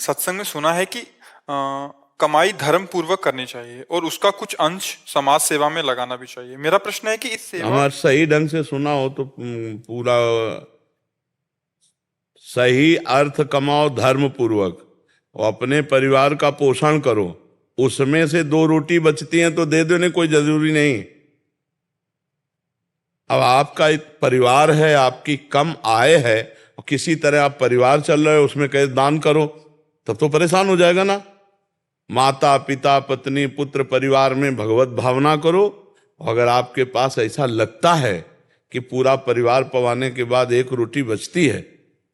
सत्संग में सुना है कि कमाई धर्म पूर्वक करनी चाहिए और उसका कुछ अंश समाज सेवा में लगाना भी चाहिए। मेरा प्रश्न है कि इस सेवा हमारा सही ढंग से सुना हो तो पूरा सही अर्थ कमाओ धर्म पूर्वक और अपने परिवार का पोषण करो। उसमें से 2 रोटी बचती हैं तो दे दो, नहीं कोई जरूरी नहीं। अब आपका एक परिवार है, आपकी कम आय है और किसी तरह आप परिवार चल रहे हो, उसमें कहे दान करो, तब तो परेशान हो जाएगा ना। माता पिता पत्नी पुत्र परिवार में भगवत भावना करो। अगर आपके पास ऐसा लगता है कि पूरा परिवार पवाने के बाद 1 रोटी बचती है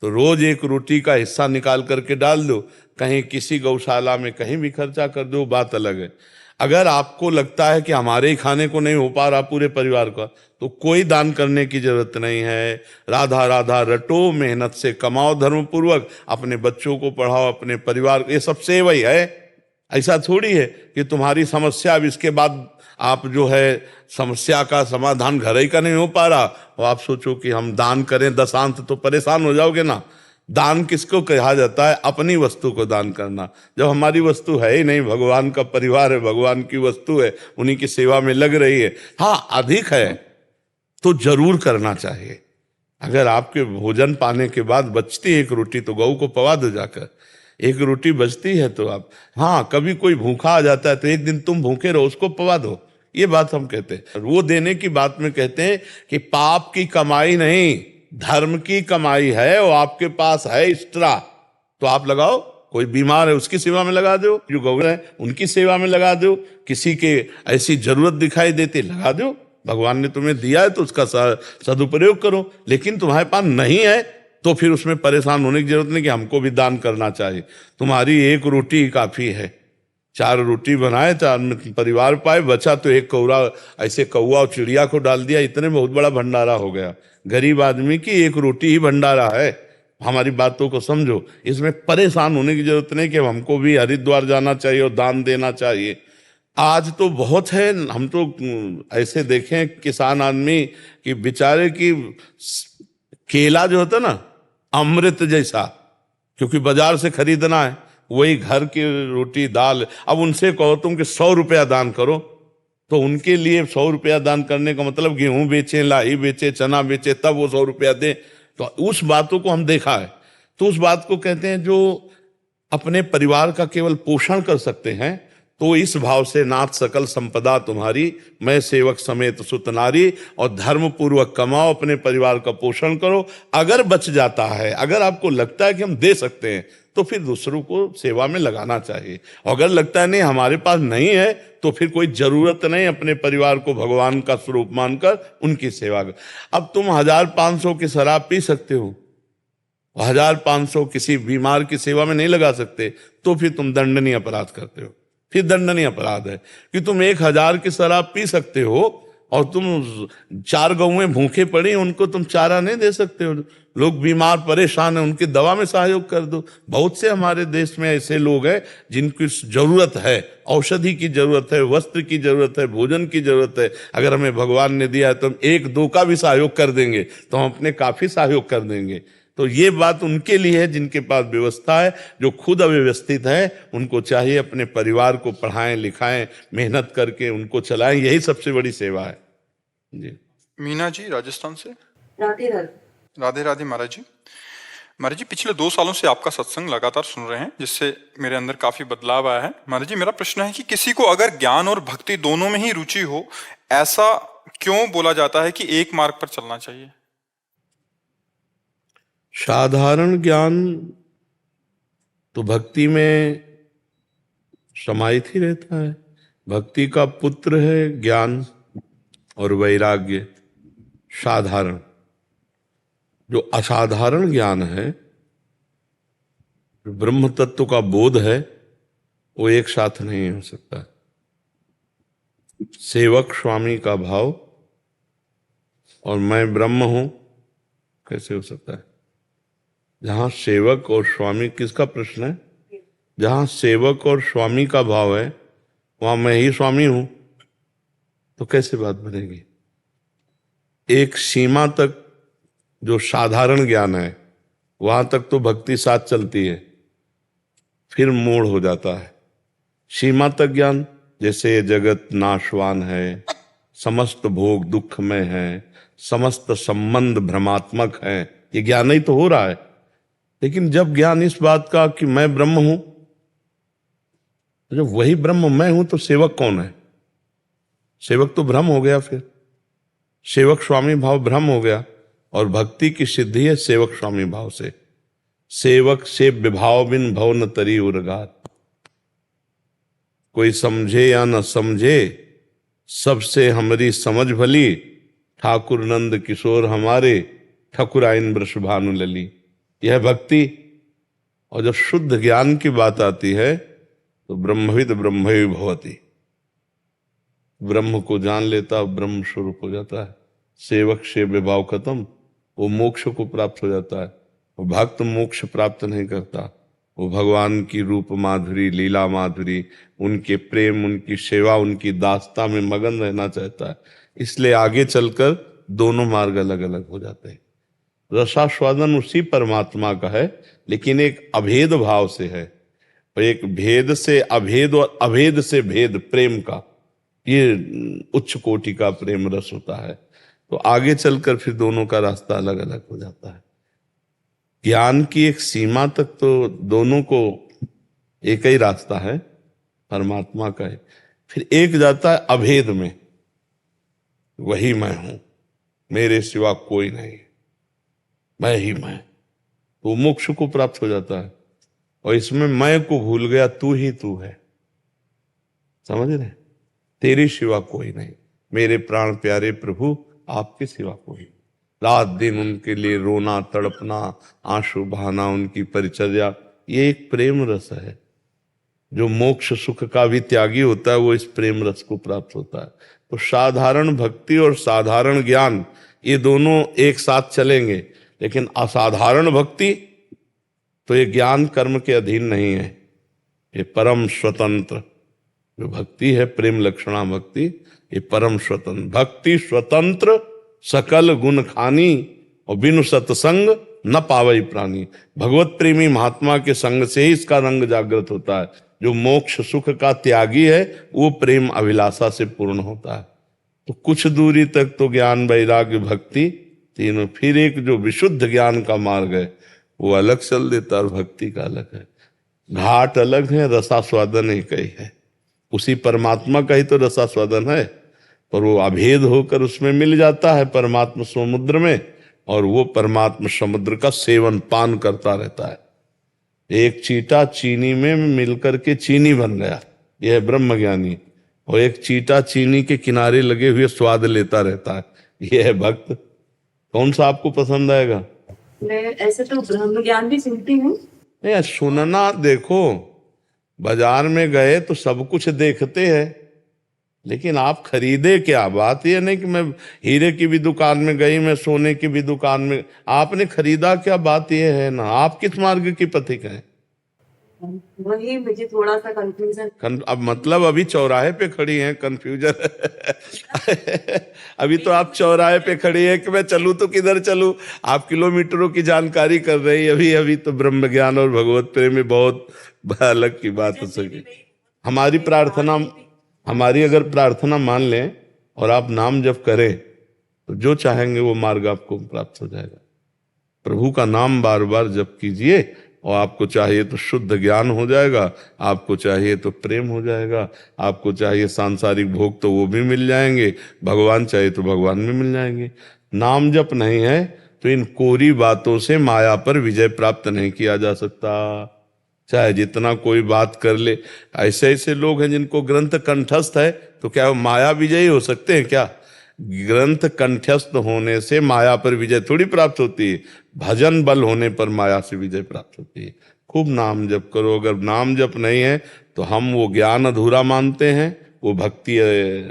तो रोज 1 रोटी का हिस्सा निकाल करके डाल दो, कहीं किसी गौशाला में कहीं भी खर्चा कर दो, बात अलग है। अगर आपको लगता है कि हमारे ही खाने को नहीं हो पा रहा पूरे परिवार का, तो कोई दान करने की जरूरत नहीं है। राधा राधा रटो, मेहनत से कमाओ धर्म पूर्वक, अपने बच्चों को पढ़ाओ, अपने परिवार, ये सब सेवा ही है। ऐसा थोड़ी है कि तुम्हारी समस्या अब इसके बाद आप जो है समस्या का समाधान घर ही का नहीं हो पा रहा और आप सोचो कि हम दान करें दशांश, तो परेशान हो जाओगे ना। दान किसको कहा जाता है? अपनी वस्तु को दान करना। जब हमारी वस्तु है ही नहीं, भगवान का परिवार है, भगवान की वस्तु है, उन्हीं की सेवा में लग रही है, हाँ अधिक है तो जरूर करना चाहिए। अगर आपके भोजन पाने के बाद बचती 1 रोटी तो गऊ को पवा दो जाकर। 1 रोटी बचती है तो आप, हाँ कभी कोई भूखा आ जाता है तो एक दिन तुम भूखे रहो, उसको पवा दो, ये बात हम कहते हैं। वो देने की बात में कहते हैं कि पाप की कमाई नहीं, धर्म की कमाई है, वो आपके पास है एक्स्ट्रा तो आप लगाओ। कोई बीमार है उसकी सेवा में लगा दो, जो गौ है उनकी सेवा में लगा दो, किसी के ऐसी जरूरत दिखाई देती लगा दो। भगवान ने तुम्हें दिया है तो उसका सदुपयोग करो। लेकिन तुम्हारे पास नहीं है तो फिर उसमें परेशान होने की जरूरत नहीं कि हमको भी दान करना चाहिए। तुम्हारी 1 रोटी काफी है, 4 रोटी बनाए, 4 परिवार पाए, बचा तो 1 कौरा ऐसे कौआ और चिड़िया को डाल दिया, इतने बहुत बड़ा भंडारा हो गया। गरीब आदमी की 1 रोटी ही भंडारा है। हमारी बातों को समझो, इसमें परेशान होने की जरूरत नहीं कि हमको भी हरिद्वार जाना चाहिए और दान देना चाहिए। आज तो बहुत है, हम तो ऐसे देखें किसान आदमी कि बेचारे की केला जो होता ना अमृत जैसा, क्योंकि बाजार से खरीदना है, वही घर की रोटी दाल। अब उनसे कहो तुम कि 100 रुपया दान करो, तो उनके लिए 100 रुपया दान करने का मतलब गेहूं बेचे, लाही बेचे, चना बेचे, तब वो 100 रुपया दे। तो उस बातों को हम देखा है। तो उस बात को कहते हैं जो अपने परिवार का केवल पोषण कर सकते हैं, तो इस भाव से नाथ सकल संपदा तुम्हारी, मैं सेवक समेत सुत नारी, और धर्म पूर्वक कमाओ, अपने परिवार का पोषण करो। अगर बच जाता है, अगर आपको लगता है कि हम दे सकते हैं, तो फिर दूसरों को सेवा में लगाना चाहिए। अगर लगता है नहीं हमारे पास नहीं है, तो फिर कोई जरूरत नहीं, अपने परिवार को भगवान का स्वरूप मानकर उनकी सेवा कर। अब तुम 1500 की शराब पी सकते हो, 1500 किसी बीमार की सेवा में नहीं लगा सकते, तो फिर तुम दंडनीय अपराध करते हो। फिर दंडनीय अपराध है कि तुम 1000 की शराब पी सकते हो और तुम 4 गौएं भूखे पड़ी, उनको तुम चारा नहीं दे सकते हो। लोग बीमार परेशान हैं, उनकी दवा में सहयोग कर दो। बहुत से हमारे देश में ऐसे लोग हैं जिनकी जरूरत है, औषधि की जरूरत है, वस्त्र की जरूरत है, भोजन की जरूरत है। अगर हमें भगवान ने दिया है तो हम 1-2 का भी सहयोग कर देंगे, तो हम अपने काफी सहयोग कर देंगे। तो ये बात उनके लिए है जिनके पास व्यवस्था है। जो खुद अव्यवस्थित है उनको चाहिए अपने परिवार को पढ़ाएं लिखाएं, मेहनत करके उनको चलाएं, यही सबसे बड़ी सेवा है जी। मीना जी राजस्थान से। राधे राधे। राधे राधे महाराज जी। महाराज जी, पिछले 2 सालों से आपका सत्संग लगातार सुन रहे हैं, जिससे मेरे अंदर काफी बदलाव आया है। महाराज जी, मेरा प्रश्न है कि किसी को अगर ज्ञान और भक्ति दोनों में ही रुचि हो, ऐसा क्यों बोला जाता है कि एक मार्ग पर चलना चाहिए? साधारण ज्ञान तो भक्ति में समाहित ही रहता है। भक्ति का पुत्र है ज्ञान और वैराग्य। साधारण, जो असाधारण ज्ञान है, जो ब्रह्म तत्व का बोध है, वो एक साथ नहीं हो सकता। सेवक स्वामी का भाव और मैं ब्रह्म हूं कैसे हो सकता है? जहां सेवक और स्वामी, किसका प्रश्न है? जहां सेवक और स्वामी का भाव है वहां मैं ही स्वामी हूं, तो कैसे बात बनेगी? एक सीमा तक जो साधारण ज्ञान है वहां तक तो भक्ति साथ चलती है, फिर मोड़ हो जाता है। सीमा तक ज्ञान, जैसे जगत नाशवान है, समस्त भोग दुखमय है, समस्त संबंध भ्रमात्मक है, ये ज्ञान ही तो हो रहा है। लेकिन जब ज्ञान इस बात का कि मैं ब्रह्म हूं, जब वही ब्रह्म मैं हूं तो सेवक कौन है? सेवक तो भ्रम हो गया, फिर सेवक स्वामी भाव भ्रम हो गया। और भक्ति की सिद्धि है सेवक स्वामी भाव से। सेवक से विभाव बिन भव न तरी उर्गात। कोई समझे या न समझे, सबसे हमारी समझ भली, ठाकुर नंद किशोर हमारे, ठकुराइन वृष भानु लली। यह भक्ति। और जब शुद्ध ज्ञान की बात आती है तो ब्रह्मविद ब्रह्मैव भवति। ब्रह्म को जान लेता, ब्रह्म स्वरूप हो जाता है। सेवक से विभाव खत्म, वो मोक्ष को प्राप्त हो जाता है। वो भक्त मोक्ष प्राप्त नहीं करता, वो भगवान की रूप माधुरी, लीला माधुरी, उनके प्रेम, उनकी सेवा, उनकी दास्ता में मगन रहना चाहता है। इसलिए आगे चलकर दोनों मार्ग अलग अलग हो जाते हैं। रसास्वादन उसी परमात्मा का है, लेकिन एक अभेद भाव से है। और एक भेद से अभेद और अभेद से भेद प्रेम का, ये उच्च कोटि का प्रेम रस होता है। तो आगे चलकर फिर दोनों का रास्ता अलग अलग हो जाता है। ज्ञान की एक सीमा तक तो दोनों को एक ही रास्ता है, परमात्मा का है। फिर एक जाता है अभेद में, वही मैं हूं, मेरे सिवा कोई नहीं, मैं ही मैं, तो मोक्ष को प्राप्त हो जाता है। और इसमें मैं को भूल गया, तू ही तू है। समझ रहे? तेरे सिवा कोई नहीं, मेरे प्राण प्यारे प्रभु, आपके सिवा कोई नहीं। रात दिन उनके लिए रोना तड़पना, आंसू बहाना, उनकी परिचर्या, ये एक प्रेम रस है। जो मोक्ष सुख का भी त्यागी होता है वो इस प्रेम रस को प्राप्त होता है। तो साधारण भक्ति और साधारण ज्ञान, ये दोनों एक साथ चलेंगे। लेकिन असाधारण भक्ति तो ये ज्ञान कर्म के अधीन नहीं है, ये परम स्वतंत्र जो भक्ति है, प्रेम लक्षणा भक्ति, ये परम स्वतंत्र भक्ति। स्वतंत्र सकल गुण खानी, और बिनु सत्संग न पावई प्राणी। भगवत प्रेमी महात्मा के संग से ही इसका रंग जागृत होता है। जो मोक्ष सुख का त्यागी है वो प्रेम अभिलाषा से पूर्ण होता है। तो कुछ दूरी तक तो ज्ञान वैराग्य भक्ति तीनों, फिर एक जो विशुद्ध ज्ञान का मार्ग है वो अलग चल देता है, और भक्ति का अलग है। घाट अलग है, रसास्वादन एक ही है। उसी परमात्मा का ही तो रसास्वादन है, पर वो अभेद होकर उसमें मिल जाता है परमात्मा समुद्र में, और वो परमात्मा समुद्र का सेवन पान करता रहता है। एक चीटा चीनी में मिलकर के चीनी बन गया, यह है ब्रह्म ज्ञानी। और एक चीटा चीनी के किनारे लगे हुए स्वाद लेता रहता है, यह है भक्त। कौन सा आपको पसंद आएगा? मैं ऐसे तो ब्रह्म ज्ञान भी सुनती हूँ। नहीं, सुनना, देखो बाजार में गए तो सब कुछ देखते हैं, लेकिन आप खरीदे क्या? बात यह नहीं कि मैं हीरे की भी दुकान में गई, मैं सोने की भी दुकान में, आपने खरीदा क्या? बात यह है ना, आप किस मार्ग की पथिक हैं? वही मुझे थोड़ा सा कंफ्यूजन। अब मतलब अभी चौराहे पे खड़ी हैं, कंफ्यूजन अभी तो आप चौराहे पे खड़ी है कि मैं चलूं तो किधर चलूं, आप किलोमीटरों की जानकारी कर रही। अभी अभी तो ब्रह्म ज्ञान और भगवत प्रेम में बहुत अलग की बात हो सके। हमारी प्रार्थना, हमारी अगर प्रार्थना मान लें और आप नाम जप करें तो जो चाहेंगे वो मार्ग आपको प्राप्त हो जाएगा। प्रभु का नाम बार बार जप कीजिए, और आपको चाहिए तो शुद्ध ज्ञान हो जाएगा, आपको चाहिए तो प्रेम हो जाएगा, आपको चाहिए सांसारिक भोग तो वो भी मिल जाएंगे, भगवान चाहिए तो भगवान भी मिल जाएंगे। नाम जप नहीं है तो इन कोरी बातों से माया पर विजय प्राप्त नहीं किया जा सकता, चाहे जितना कोई बात कर ले। ऐसे ऐसे लोग हैं जिनको ग्रंथ कंठस्थ है, तो क्या वो माया विजयी हो सकते हैं क्या? ग्रंथ कंठस्थ होने से माया पर विजय थोड़ी प्राप्त होती है, भजन बल होने पर माया से विजय प्राप्त होती है। खूब नाम जप करो। अगर नाम जप नहीं है तो हम वो ज्ञान अधूरा मानते हैं, वो भक्ति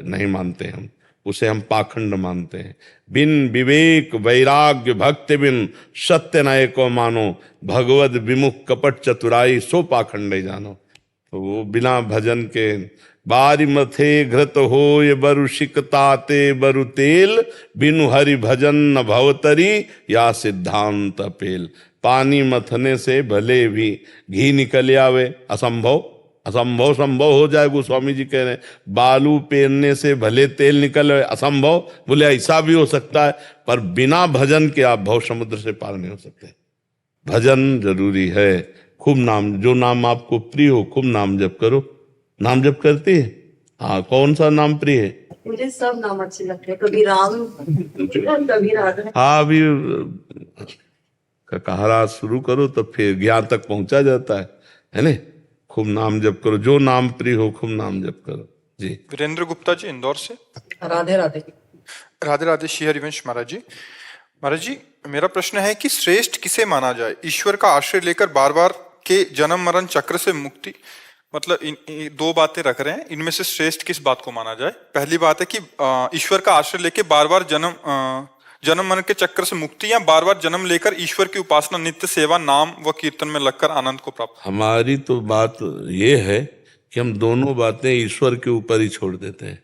नहीं मानते, हम उसे हम पाखंड मानते हैं। बिन विवेक वैराग्य भक्ति बिन सत्य नय को मानो, भगवद विमुख कपट चतुराई सो पाखंड जानो। वो बिना भजन के बारी मथे घृत हो ये बरु शिकताते बरु तेल बिनु हरि भजन न भवतरी या सिद्धांत पेल। पानी मथने से भले भी घी निकल आवे, असंभव। असंभव संभव हो जाए, गोस्वामी जी कह रहे हैं। बालू पेरने से भले तेल निकल आवे, असंभव। बोले ऐसा भी हो सकता है, पर बिना भजन के आप भव समुद्र से पार नहीं हो सकते। भजन जरूरी है। खूब नाम, जो नाम आपको प्रिय हो खूब नाम जप करो। नाम जप करती है? हाँ, कौन सा नाम प्रिय है? मुझे सब नाम अच्छे लगते हैं, कभी राम कभी राधा। हाँ, अभी कहारा शुरू करो तो फिर ज्ञान तक पहुंचा जाता है ना। खूब नाम जप करो, जो नाम प्रिय हो खूब नाम जप करो। जी। वीरेंद्र गुप्ता जी इंदौर से। राधे राधे। राधे राधे श्री हरिवंश महाराज जी। महाराज जी, मेरा प्रश्न है कि श्रेष्ठ किसे माना जाए? ईश्वर का आश्रय लेकर बार बार के जन्म मरण चक्र से मुक्ति, मतलब इन दो बातें रख रहे हैं, इनमें से श्रेष्ठ किस बात को माना जाए? पहली बात है कि ईश्वर का आश्रय लेकर बार बार जन्म मरण के चक्र से मुक्ति, या बार बार जन्म लेकर ईश्वर की उपासना, नित्य सेवा, नाम व कीर्तन में लगकर आनंद को प्राप्त। हमारी तो बात ये है कि हम दोनों बातें ईश्वर के ऊपर ही छोड़ देते हैं।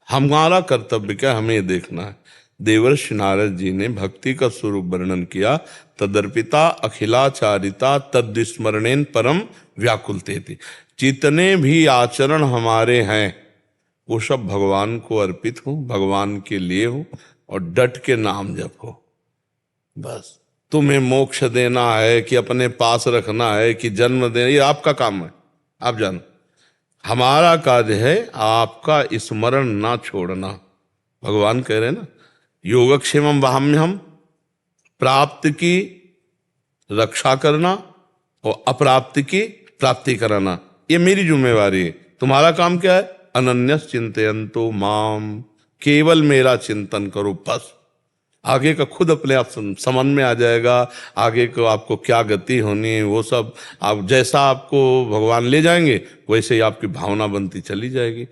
हमारा कर्तव्य क्या, हमें ये देखना है। देवर्षि नारद जी ने भक्ति का स्वरूप वर्णन किया। तदर्पिता अखिलाचारिता तद्विस्मरणेन परम व्याकुलतेति। जितने भी आचरण हमारे हैं वो सब भगवान को अर्पित हो, भगवान के लिए हो, और डट के नाम जपो। बस तुम्हें मोक्ष देना है कि अपने पास रखना है कि जन्म देना, ये आपका काम है, आप जानो। हमारा कार्य है आपका स्मरण ना छोड़ना। भगवान कह रहे हैं ना, योगक्षेमम वहाम्यहम, प्राप्त की रक्षा करना और अप्राप्त की प्राप्ति कराना, ये मेरी जिम्मेवारी है। तुम्हारा काम क्या है? अनन्यस चिंतयन्तो माम, केवल मेरा चिंतन करो बस। आगे का खुद अपने आप समझ में आ जाएगा। आगे को आपको क्या गति होनी है वो सब आप, जैसा आपको भगवान ले जाएंगे वैसे ही आपकी भावना बनती चली जाएगी।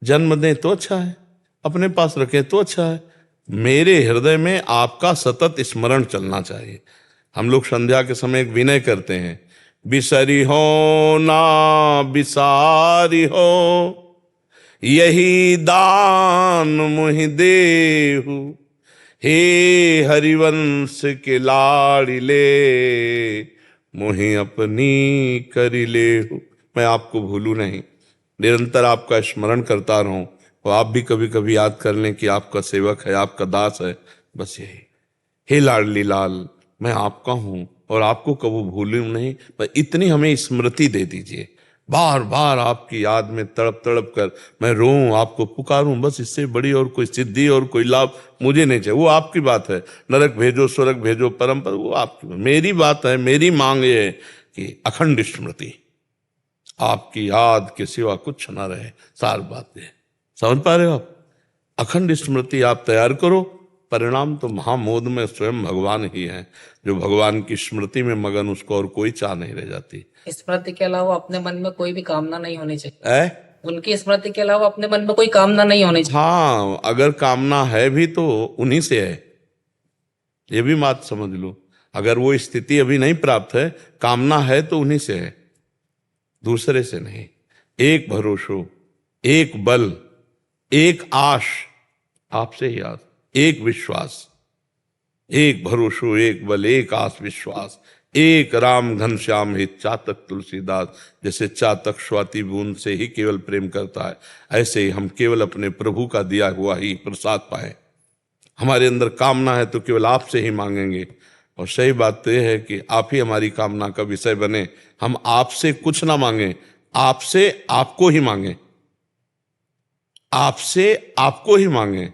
जन्म दें तो अच्छा है, अपने पास रखें तो अच्छा है। मेरे हृदय में आपका सतत स्मरण चलना चाहिए। हम लोग संध्या के समय एक विनय करते हैं, बिसरी हो ना बिसारी हो, यही दान मुहि देहु, हे हरिवंश के लाड़िले, मुहि अपनी करी लेहु। मैं आपको भूलू नहीं, निरंतर आपका स्मरण करता रहूं, और आप भी कभी कभी याद कर लें कि आपका सेवक है, आपका दास है। बस यही, हे लाडली लाल, मैं आपका हूं और आपको कबू भूलूं नहीं, पर इतनी हमें स्मृति दे दीजिए। बार बार आपकी याद में तड़प तड़प कर मैं रोऊं, आपको पुकारूं, बस इससे बड़ी और कोई सिद्धि और कोई लाभ मुझे नहीं चाहिए। वो आपकी बात है, नरक भेजो स्वर्ग भेजो परम पद, वो आपकी। मेरी बात है, मेरी मांग ये है कि अखंड स्मृति, आपकी याद के सिवा कुछ ना रहे। सार बात है, समझ पा रहे हो आप? अखंड स्मृति आप तैयार करो, परिणाम तो महामोद में स्वयं भगवान ही है। जो भगवान की स्मृति में मगन, उसको और कोई चाह नहीं रह जाती। स्मृति के अलावा अपने मन में कोई भी कामना नहीं होनी चाहिए। उनकी स्मृति के अलावा अपने मन में कोई कामना नहीं होनी चाहिए। हाँ, अगर कामना है भी तो उन्हीं से है, ये भी बात समझ लो। अगर वो स्थिति अभी नहीं प्राप्त है, कामना है तो उन्हीं से है, दूसरे से नहीं। एक भरोसो, एक बल, एक आश, आपसे ही आस, एक विश्वास। एक भरोसो, एक बल, एक आस विश्वास, एक राम घनश्याम हित चातक तुलसीदास। जैसे चातक स्वाति बूंद से ही केवल प्रेम करता है, ऐसे ही हम केवल अपने प्रभु का दिया हुआ ही प्रसाद पाए। हमारे अंदर कामना है तो केवल आपसे ही मांगेंगे। और सही बात तो यह है कि आप ही हमारी कामना का विषय बने। हम आपसे कुछ ना मांगे, आपसे आपको ही मांगे, आपसे आपको ही मांगे,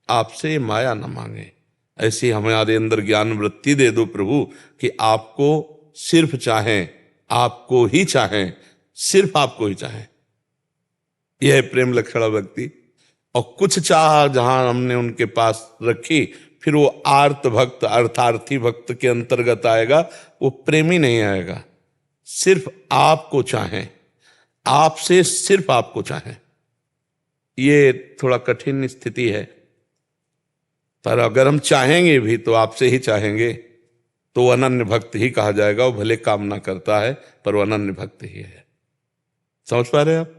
आपसे माया ना मांगे। ऐसी हमारे अंदर ज्ञान वृत्ति दे दो प्रभु कि आपको सिर्फ चाहें, आपको ही चाहें, सिर्फ आपको ही चाहें। यह है प्रेम लक्षणा भक्ति। और कुछ चाह जहां हमने उनके पास रखी, फिर वो आर्त भक्त, अर्थार्थी भक्त के अंतर्गत आएगा, वो प्रेमी नहीं आएगा। सिर्फ आपको चाहें, आपसे सिर्फ आपको चाहें। ये थोड़ा कठिन स्थिति है, पर अगर हम चाहेंगे भी तो आपसे ही चाहेंगे, तो वो अनन्य भक्त ही कहा जाएगा। वो भले कामना करता है पर वो अनन्य भक्त ही है। समझ पा रहे हैं आप?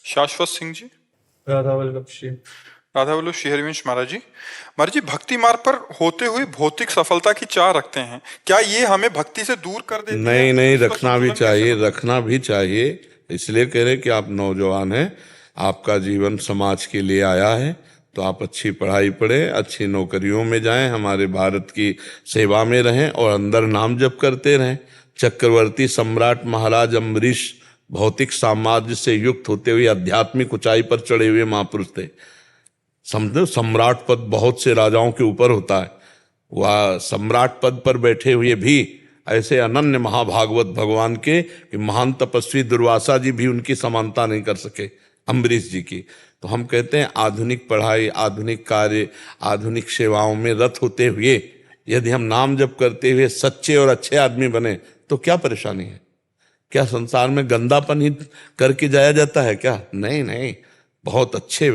शाश्वत सिंह जी। राधा वल्लभ श्री राधा वल्लभ श्री हरिवंश महाराज जी। महाराज जी, भक्ति मार्ग पर होते हुए भौतिक सफलता की चाह रखते हैं, क्या ये हमें भक्ति से दूर कर देती है? नहीं नहीं, इसका रखना भी संतुलन चाहिए, कैसे रखना भी चाहिए। इसलिए कह रहे कि आप नौजवान हैं, आपका जीवन समाज के लिए आया है, तो आप अच्छी पढ़ाई पढ़ें, अच्छी नौकरियों में जाएं, हमारे भारत की सेवा में रहें और अंदर नाम जप करते रहें। चक्रवर्ती सम्राट महाराज अम्बरीश भौतिक साम्राज्य से युक्त होते हुए आध्यात्मिक ऊंचाई पर चढ़े हुए महापुरुष थे। समझो, सम्राट पद बहुत से राजाओं के ऊपर होता है, वह सम्राट पद पर बैठे हुए भी ऐसे अनन्य महाभागवत भगवान के कि महान तपस्वी दुर्वासा जी भी उनकी समानता नहीं कर सके अम्बरीश जी की। तो हम कहते हैं आधुनिक पढ़ाई, आधुनिक कार्य, आधुनिक सेवाओं में रत होते हुए यदि हम नाम जप करते हुए सच्चे और अच्छे आदमी बने तो क्या परेशानी है? क्या संसार में गंदापन ही करके जाया जाता है क्या? नहीं नहीं, बहुत अच्छे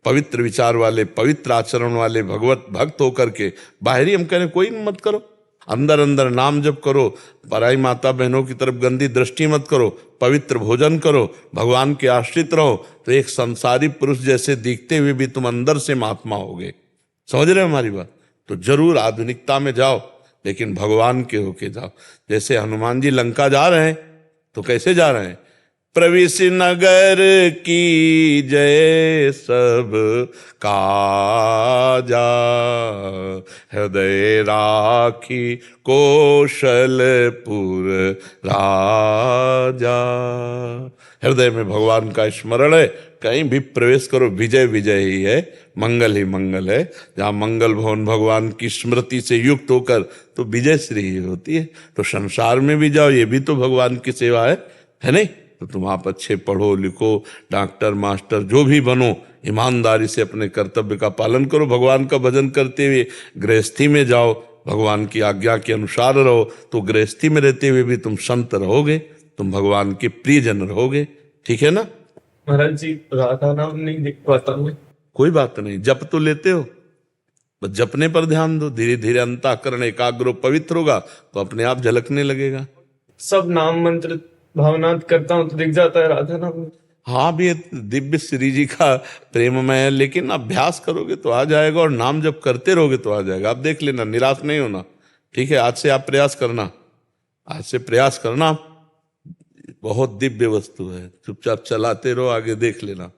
पवित्र विचार वाले, पवित्र आचरण वाले भगवत भक्त होकर के बाहरी हम कह रहे कोई मत करो, अंदर अंदर नाम जप करो, पराई माता बहनों की तरफ गंदी दृष्टि मत करो, पवित्र भोजन करो, भगवान के आश्रित रहो, तो एक संसारी पुरुष जैसे दिखते हुए भी तुम अंदर से महात्मा होगे। समझ रहे हो हमारी बात? तो जरूर आधुनिकता में जाओ, लेकिन भगवान के होके जाओ। जैसे हनुमान जी लंका जा रहे हैं तो कैसे जा रहे हैं? प्रविश नगर की जय सब काजा, हृदय राखी कौशलपुर राजा। हृदय में भगवान का स्मरण है, कहीं भी प्रवेश करो विजय विजय ही है, मंगल ही मंगल है। जहाँ मंगल भवन भगवान की स्मृति से युक्त होकर तो विजय श्री ही होती है। तो संसार में भी जाओ, ये भी तो भगवान की सेवा है नहीं? तो तुम आप अच्छे पढ़ो लिखो, डॉक्टर मास्टर जो भी बनो, ईमानदारी से अपने कर्तव्य का पालन करो, भगवान का भजन करते हुए गृहस्थी में जाओ, भगवान की आज्ञा के अनुसार रहो, तो गृहस्थी में रहते हुए भी तुम संत रहोगे, तुम भगवान के प्रियजन रहोगे। ठीक है ना महाराज जी? राधा नाम नहीं देख पाता मैं। कोई बात नहीं, जप तो लेते हो, बस जपने पर ध्यान दो। धीरे धीरे अंतःकरण एकाग्र पवित्र होगा तो अपने आप झलकने लगेगा। सब नाम मंत्र भावनात करता हूँ तो दिख जाता है राधा नाम। हाँ भी, दिव्य श्री जी का प्रेममय है, लेकिन अभ्यास करोगे तो आ जाएगा, और नाम जब करते रहोगे तो आ जाएगा। आप देख लेना, निराश नहीं होना। ठीक है, आज से आप प्रयास करना, आज से प्रयास करना। बहुत दिव्य वस्तु है, चुपचाप चलाते रहो, आगे देख लेना।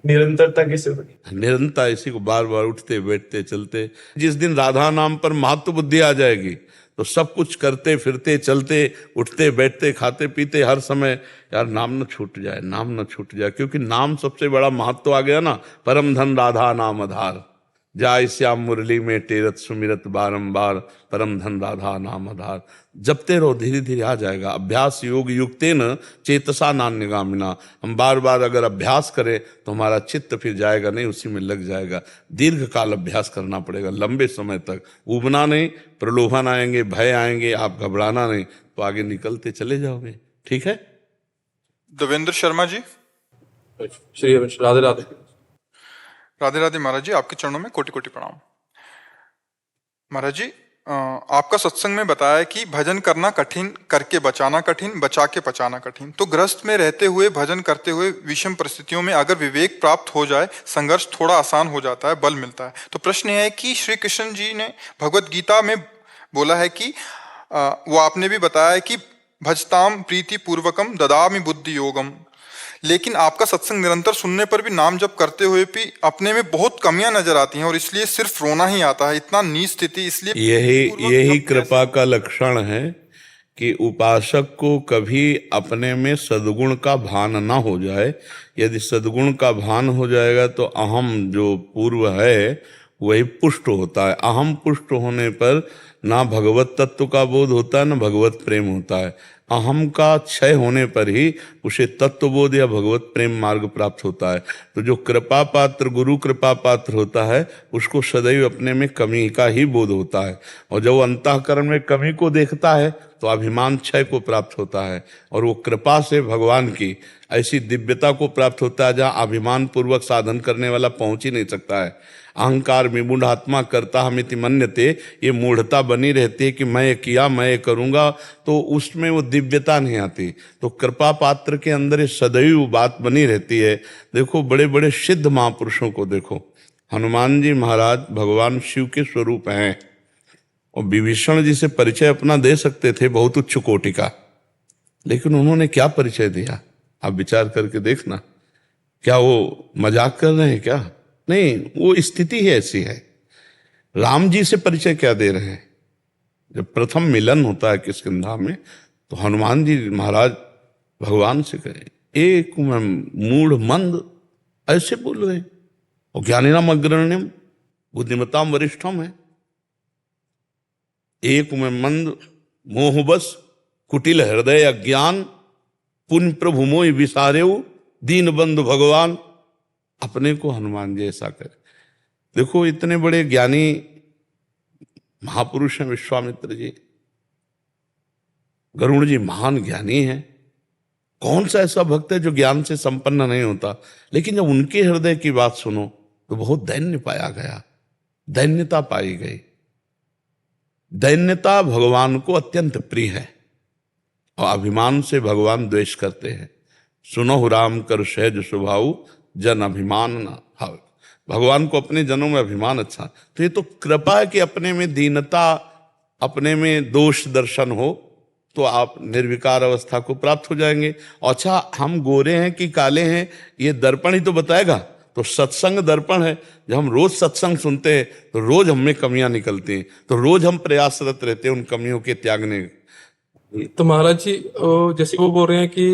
निरंतरता कैसे बनी? निरंतर इसी को बार बार उठते बैठते चलते। जिस दिन राधा नाम पर महत्व बुद्धि आ जाएगी तो सब कुछ करते फिरते चलते उठते बैठते खाते पीते हर समय यार नाम न छूट जाए, नाम न छूट जाए, क्योंकि नाम सबसे बड़ा महत्व आ गया ना। परम धन राधा नाम आधार, जाय श्याम मुरली में टेरत सुमिरत बारंबार, परम धन राधा नाम आधार। जपते रहो, धीरे धीरे आ जाएगा। अभ्यास योग युक्तेन चेतसा नान्यगामिना। हम बार बार अगर अभ्यास करें तो हमारा चित्त फिर जाएगा नहीं, उसी में लग जाएगा। दीर्घ काल अभ्यास करना पड़ेगा, लंबे समय तक। उबना नहीं, प्रलोभन आएंगे, भय आएंगे, आप घबराना नहीं, तो आगे निकलते चले जाओगे। ठीक है? देवेंद्र शर्मा जी। श्री राधे राधे। राधे राधे महाराज जी, आपके चरणों में कोटि कोटि प्रणाम। महाराज जी, आपका सत्संग में बताया कि भजन करना कठिन, करके बचाना कठिन, बचा के पचाना कठिन। तो गृहस्थ में रहते हुए भजन करते हुए विषम परिस्थितियों में अगर विवेक प्राप्त हो जाए, संघर्ष थोड़ा आसान हो जाता है, बल मिलता है। तो प्रश्न है कि श्री कृष्ण जी ने भगवत गीता में बोला है कि वो आपने भी बताया है कि भजताम प्रीति पूर्वकम ददामि बुद्धि योगम, लेकिन आपका सत्संग निरंतर सुनने पर भी नाम जप करते हुए भी अपने में बहुत कमियां नजर आती हैं और इसलिए सिर्फ रोना ही आता है। इतना नीच स्थिति, इसलिए यही कृपा का लक्षण है कि उपासक को कभी अपने में सद्गुण का भान ना हो जाए। यदि सद्गुण का भान हो जाएगा तो अहम जो पूर्व है वही पुष्ट होता है। अहम पुष्ट होने पर ना भगवत तत्व का बोध होता है, ना भगवत प्रेम होता है। अहम का क्षय होने पर ही उसे तत्वबोध या भगवत प्रेम मार्ग प्राप्त होता है। तो जो कृपा पात्र, गुरु कृपा पात्र होता है, उसको सदैव अपने में कमी का ही बोध होता है। और जब अंतःकरण में कमी को देखता है तो अभिमान क्षय को प्राप्त होता है, और वो कृपा से भगवान की ऐसी दिव्यता को प्राप्त होता है जहाँ अभिमान पूर्वक साधन करने वाला पहुंच ही नहीं सकता है। अहंकार विमूढ़ आत्मा करता हमिति मन्यते, ये मूढ़ता बनी रहती है कि मैं ये किया, मैं ये करूँगा, तो उसमें वो दिव्यता नहीं आती। तो कृपा पात्र के अंदर ये सदैव बात बनी रहती है। देखो बड़े बड़े सिद्ध महापुरुषों को देखो, हनुमान जी महाराज भगवान शिव के स्वरूप हैं, और विभीषण जी से परिचय अपना दे सकते थे बहुत उच्च कोटि का, लेकिन उन्होंने क्या परिचय दिया? आप विचार करके देखना। क्या वो मजाक कर रहे हैं क्या? नहीं, वो स्थिति ही ऐसी है। राम जी से परिचय क्या दे रहे हैं? जब प्रथम मिलन होता है किष्किंधा में, तो हनुमान जी महाराज भगवान से कहे एक मूढ़ मंद, ऐसे बोल रहे हैं। और ज्ञानिनाम अग्रण्यम, बुद्धिमताम वरिष्ठम है। एक में मंद मोहबस कुटिल हृदय अज्ञान, पुण्य प्रभु मोहि विसारेऊ, दीन बंधु भगवान। अपने को हनुमान जी ऐसा करे। देखो इतने बड़े ज्ञानी महापुरुष हैं विश्वामित्र जी, गरुड़ जी महान ज्ञानी हैं। कौन सा ऐसा भक्त है जो ज्ञान से संपन्न नहीं होता? लेकिन जब उनके हृदय की बात सुनो तो बहुत दैन्य पाया गया, दैन्यता पाई गई। दैन्यता भगवान को अत्यंत प्रिय है, और अभिमान से भगवान द्वेष करते हैं। सुनो राम कर सहज स्वभाव, जन अभिमान न भाव। भगवान को अपने जनों में अभिमान अच्छा। तो ये तो कृपा है कि अपने में दीनता, अपने में दोष दर्शन हो, तो आप निर्विकार अवस्था को प्राप्त हो जाएंगे। अच्छा, हम गोरे हैं कि काले हैं ये दर्पण ही तो बताएगा। तो सत्संग दर्पण है। जब हम रोज सत्संग सुनते हैं तो रोज हम में कमियां निकलती हैं, तो रोज हम प्रयासरत रहते हैं उन कमियों के त्यागने। तो महाराज जी जैसे वो बोल रहे हैं कि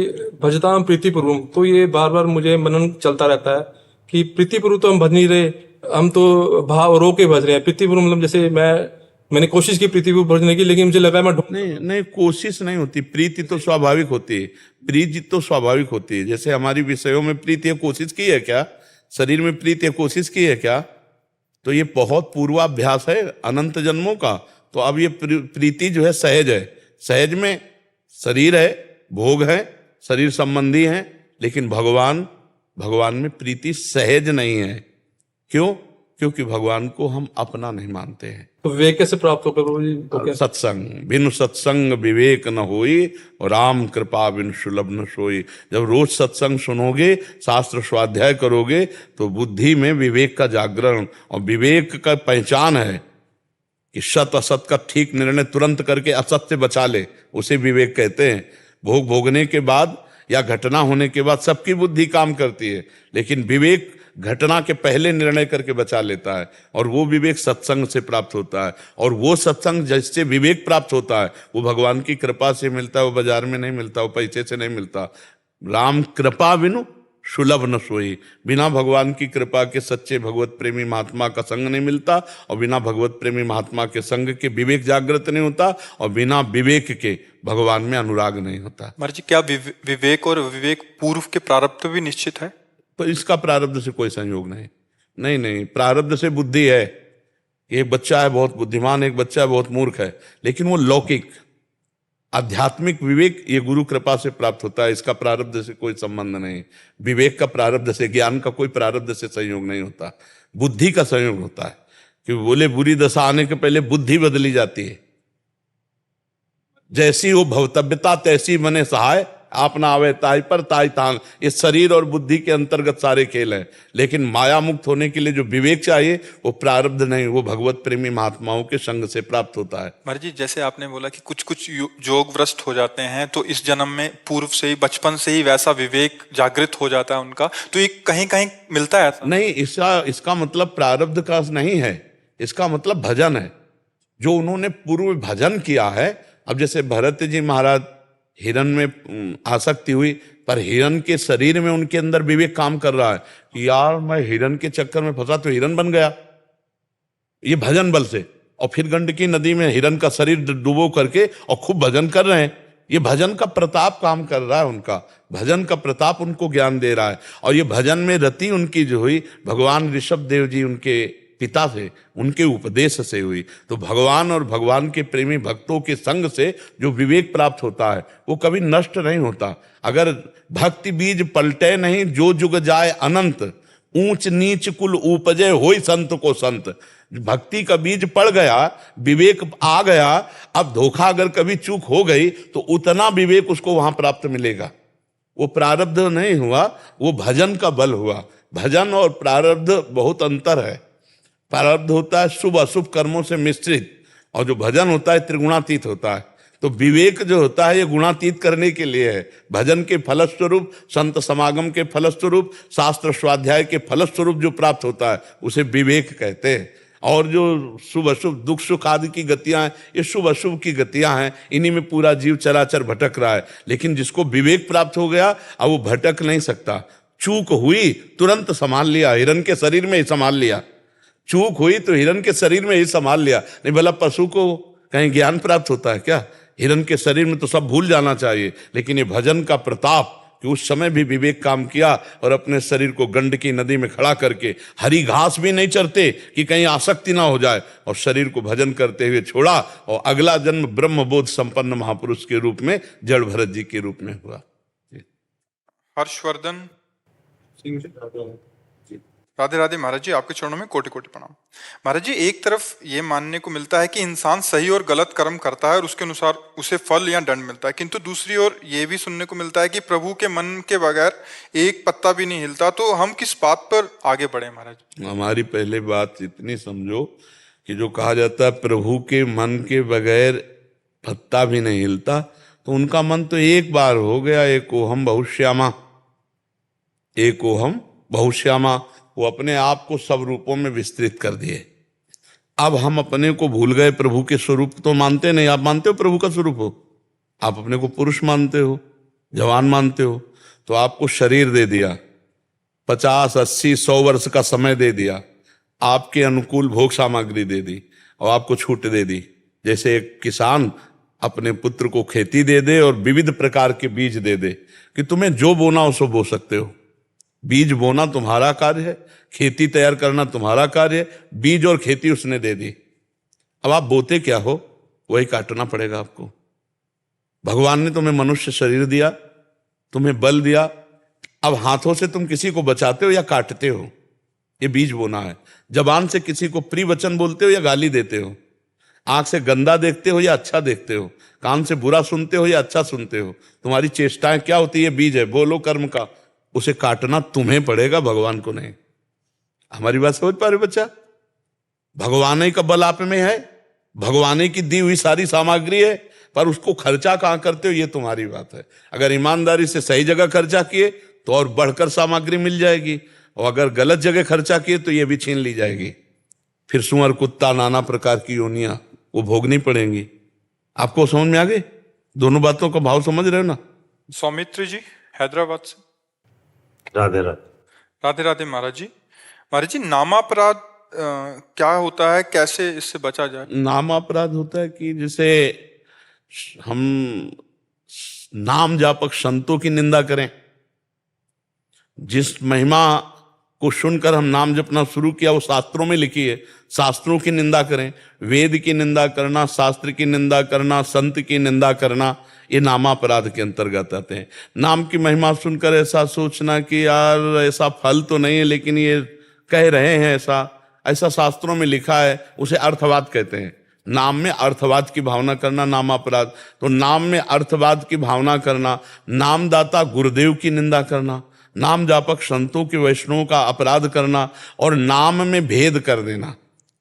भजताम प्रीतिपूर्वम, तो ये बार बार मुझे मनन चलता रहता है कि प्रीतिपूर्वक तो हम भज नहीं रहे, हम तो भाव रो के भज रहे हैं। प्रीतिपूर्वक मतलब जैसे मैंने कोशिश की प्रीतिपूर्वक भजने की, लेकिन मुझे लगा मैं नहीं, कोशिश नहीं होती। प्रीति तो स्वाभाविक होती है, प्रीति तो स्वाभाविक होती है। जैसे हमारी विषयों में प्रीति है, कोशिश की है क्या? शरीर में प्रीति है, कोशिश की है क्या? तो ये बहुत पूर्वाभ्यास है अनंत जन्मों का। तो अब ये प्रीति जो है सहज है। सहज में शरीर है, भोग है, शरीर संबंधी है, लेकिन भगवान में प्रीति सहज नहीं है। क्यों? क्योंकि भगवान को हम अपना नहीं मानते हैं। तो विवेक कैसे प्राप्त होगा प्रभु जी? तो क्या सत्संग बिनु सत्संग विवेक न होई, और राम कृपा बिनु सुलभ न सोई। जब रोज सत्संग सुनोगे, शास्त्र स्वाध्याय करोगे, तो बुद्धि में विवेक का जागरण, और विवेक का पहचान है कि सत असत का ठीक निर्णय तुरंत करके असत से बचा ले, उसे विवेक कहते हैं। भोग भोगने के बाद या घटना होने के बाद सबकी बुद्धि काम करती है, लेकिन विवेक घटना के पहले निर्णय करके बचा लेता है, और वो विवेक सत्संग से प्राप्त होता है। और वो सत्संग जिससे विवेक प्राप्त होता है वो भगवान की कृपा से मिलता है, वो बाजार में नहीं मिलता, वो पैसे से नहीं मिलता। राम कृपा बिनु सुलभ न सोई। बिना भगवान की कृपा के सच्चे भगवत प्रेमी महात्मा का संग नहीं मिलता, और बिना भगवत प्रेमी महात्मा के संग के विवेक जागृत नहीं होता, और बिना विवेक के भगवान में अनुराग नहीं होता। महाराज जी, क्या विवेक और विवेक पूर्व के प्रारब्ध भी निश्चित है? तो इसका प्रारब्ध से कोई संयोग नहीं। नहीं, प्रारब्ध से बुद्धि है। एक बच्चा है बहुत बुद्धिमान, एक बच्चा है बहुत मूर्ख है, लेकिन वो लौकिक आध्यात्मिक विवेक ये गुरु कृपा से प्राप्त होता है। इसका प्रारब्ध से कोई संबंध नहीं। विवेक का प्रारब्ध से, ज्ञान का कोई प्रारब्ध से संयोग नहीं होता, बुद्धि का संयोग होता है। कि बोले बुरी दशा आने के पहले बुद्धि बदली जाती है। जैसी वो भवतव्यता तैसी मने सहाय, आप ना आवे ताई पर ताई तान। ये शरीर और बुद्धि के अंतर्गत सारे खेल हैं, लेकिन माया मुक्त होने के लिए जो विवेक चाहिए वो प्रारब्ध नहीं, वो भगवत प्रेमी महात्माओं के संग से प्राप्त होता है। महाराज जी, जैसे आपने बोला कि कुछ कुछ योग भ्रष्ट हो जाते हैं, तो इस जन्म में पूर्व से ही, बचपन से ही वैसा विवेक जागृत हो जाता है उनका, तो ये कहीं कहीं मिलता है? नहीं, इसका मतलब प्रारब्ध का नहीं है, इसका मतलब भजन है। जो उन्होंने पूर्व भजन किया है। अब जैसे भरत जी महाराज, हिरण में आसक्ति हुई, पर हिरण के शरीर में उनके अंदर विवेक काम कर रहा है कि यार मैं हिरण के चक्कर में फंसा तो हिरण बन गया, ये भजन बल से। और फिर गंडकी नदी में हिरण का शरीर डुबो करके और खूब भजन कर रहे हैं। ये भजन का प्रताप काम कर रहा है उनका, भजन का प्रताप उनको ज्ञान दे रहा है। और ये भजन में रति उनकी जो हुई, भगवान ऋषभ देव जी उनके पिता से, उनके उपदेश से हुई। तो भगवान और भगवान के प्रेमी भक्तों के संग से जो विवेक प्राप्त होता है वो कभी नष्ट नहीं होता। अगर भक्ति बीज पलटे नहीं, जो जुग जाए अनंत, ऊंच नीच कुल उपजे होई संत को संत। भक्ति का बीज पड़ गया, विवेक आ गया, अब धोखा अगर कभी चूक हो गई तो उतना विवेक उसको वहां प्राप्त मिलेगा। वो प्रारब्ध नहीं हुआ, वो भजन का बल हुआ। भजन और प्रारब्ध बहुत अंतर है। प्रारब्ध होता है शुभ अशुभ कर्मों से मिश्रित, और जो भजन होता है त्रिगुणातीत होता है। तो विवेक जो होता है ये गुणातीत करने के लिए है। भजन के फलस्वरूप, संत समागम के फलस्वरूप, शास्त्र स्वाध्याय के फलस्वरूप जो प्राप्त होता है उसे विवेक कहते हैं। और जो शुभ अशुभ, दुख सुख आदि की गतियां हैं, ये शुभ अशुभ की गतियां हैं, इन्हीं में पूरा जीव चराचर भटक रहा है। लेकिन जिसको विवेक प्राप्त हो गया अब वो भटक नहीं सकता। चूक हुई तुरंत संभाल लिया, हिरण के शरीर में ही संभाल लिया। चूक हुई तो हिरण के शरीर में ही संभाल लिया। नहीं भला पशु को कहीं ज्ञान प्राप्त होता है क्या? हिरण के शरीर में तो सब भूल जाना चाहिए। लेकिन ये भजन का प्रताप कि उस समय भी विवेक काम किया और अपने शरीर को गंडकी नदी में खड़ा करके हरी घास भी नहीं चरते कि कहीं आसक्ति ना हो जाए, और शरीर को भजन करते हुए छोड़ा, और अगला जन्म ब्रह्मबोध संपन्न महापुरुष के रूप में जड़ भरत जी के रूप में हुआ। हर्षवर्धन, राधे राधे महाराज जी, आपके चरणों में कोटि कोटि प्रणाम। महाराज जी, एक तरफ ये मानने को मिलता है कि इंसान सही और गलत कर्म करता है और उसके अनुसार उसे फल या दंड मिलता है, किंतु दूसरी ओर ये भी सुनने को मिलता है कि प्रभु के मन के बगैर एक पत्ता भी नहीं हिलता। तो हम किस बात पर आगे बढ़े महाराज? हमारी पहले बात इतनी समझो कि जो कहा जाता है प्रभु के मन के बगैर पत्ता भी नहीं हिलता, तो उनका मन तो एक बार हो गया, एकोहम बहुश्यामा, एकोहम बहुश्यामा। वो अपने आप को सब रूपों में विस्तृत कर दिए। अब हम अपने को भूल गए। प्रभु के स्वरूप तो मानते नहीं। आप मानते हो प्रभु का स्वरूप हो? आप अपने को पुरुष मानते हो, जवान मानते हो, तो आपको शरीर दे दिया, 50, 80, 100 वर्ष का समय दे दिया, आपके अनुकूल भोग सामग्री दे दी और आपको छूट दे दी। जैसे एक किसान अपने पुत्र को खेती दे दे और विविध प्रकार के बीज दे दे कि तुम्हें जो बोना हो सो बो सकते हो। बीज बोना तुम्हारा कार्य है, खेती तैयार करना तुम्हारा कार्य है। बीज और खेती उसने दे दी। अब आप बोते क्या हो, वही काटना पड़ेगा आपको। भगवान ने तुम्हें मनुष्य शरीर दिया, तुम्हें बल दिया। अब हाथों से तुम किसी को बचाते हो या काटते हो, ये बीज बोना है। जबान से किसी को प्रिय वचन बोलते हो या गाली देते हो, आंख से गंदा देखते हो या अच्छा देखते हो, कान से बुरा सुनते हो या अच्छा सुनते हो, तुम्हारी चेष्टाएं क्या होती है? बीज है, बोलो कर्म का। उसे काटना तुम्हें पड़ेगा, भगवान को नहीं। हमारी बात समझ पा रहे बच्चा? भगवान ही का बल आप में है, भगवान ही की दी हुई सारी सामग्री है, पर उसको खर्चा कहां करते हो ये तुम्हारी बात है। अगर ईमानदारी से सही जगह खर्चा किए तो और बढ़कर सामग्री मिल जाएगी, और अगर गलत जगह खर्चा किए तो ये भी छीन ली जाएगी। फिर सुअर, कुत्ता, नाना प्रकार की योनियां वो भोगनी पड़ेंगी। आपको समझ में आ गई? दोनों बातों का भाव समझ रहे हो ना? सौमित्र जी हैदराबाद से। राधे राधे। राधे राधे महाराज जी। महाराज जी, नामापराध क्या होता है, कैसे इससे बचा जाए? नामापराध होता है कि जैसे हम नाम जापक संतों की निंदा करें, जिस महिमा को सुनकर हम नाम जपना शुरू किया वो शास्त्रों में लिखी है, शास्त्रों की निंदा करें। वेद की निंदा करना, शास्त्र की निंदा करना, संत की निंदा करना, ये नामापराध के अंतर्गत आते हैं। नाम की महिमा सुनकर ऐसा सोचना कि यार ऐसा फल तो नहीं है, लेकिन ये कह रहे हैं ऐसा शास्त्रों में लिखा है, उसे अर्थवाद कहते हैं। नाम में अर्थवाद की भावना करना नामापराध। तो नाम में अर्थवाद की भावना करना, नामदाता गुरुदेव की निंदा करना, नाम जापक संतों के वैष्णवों का अपराध करना, और नाम में भेद कर देना।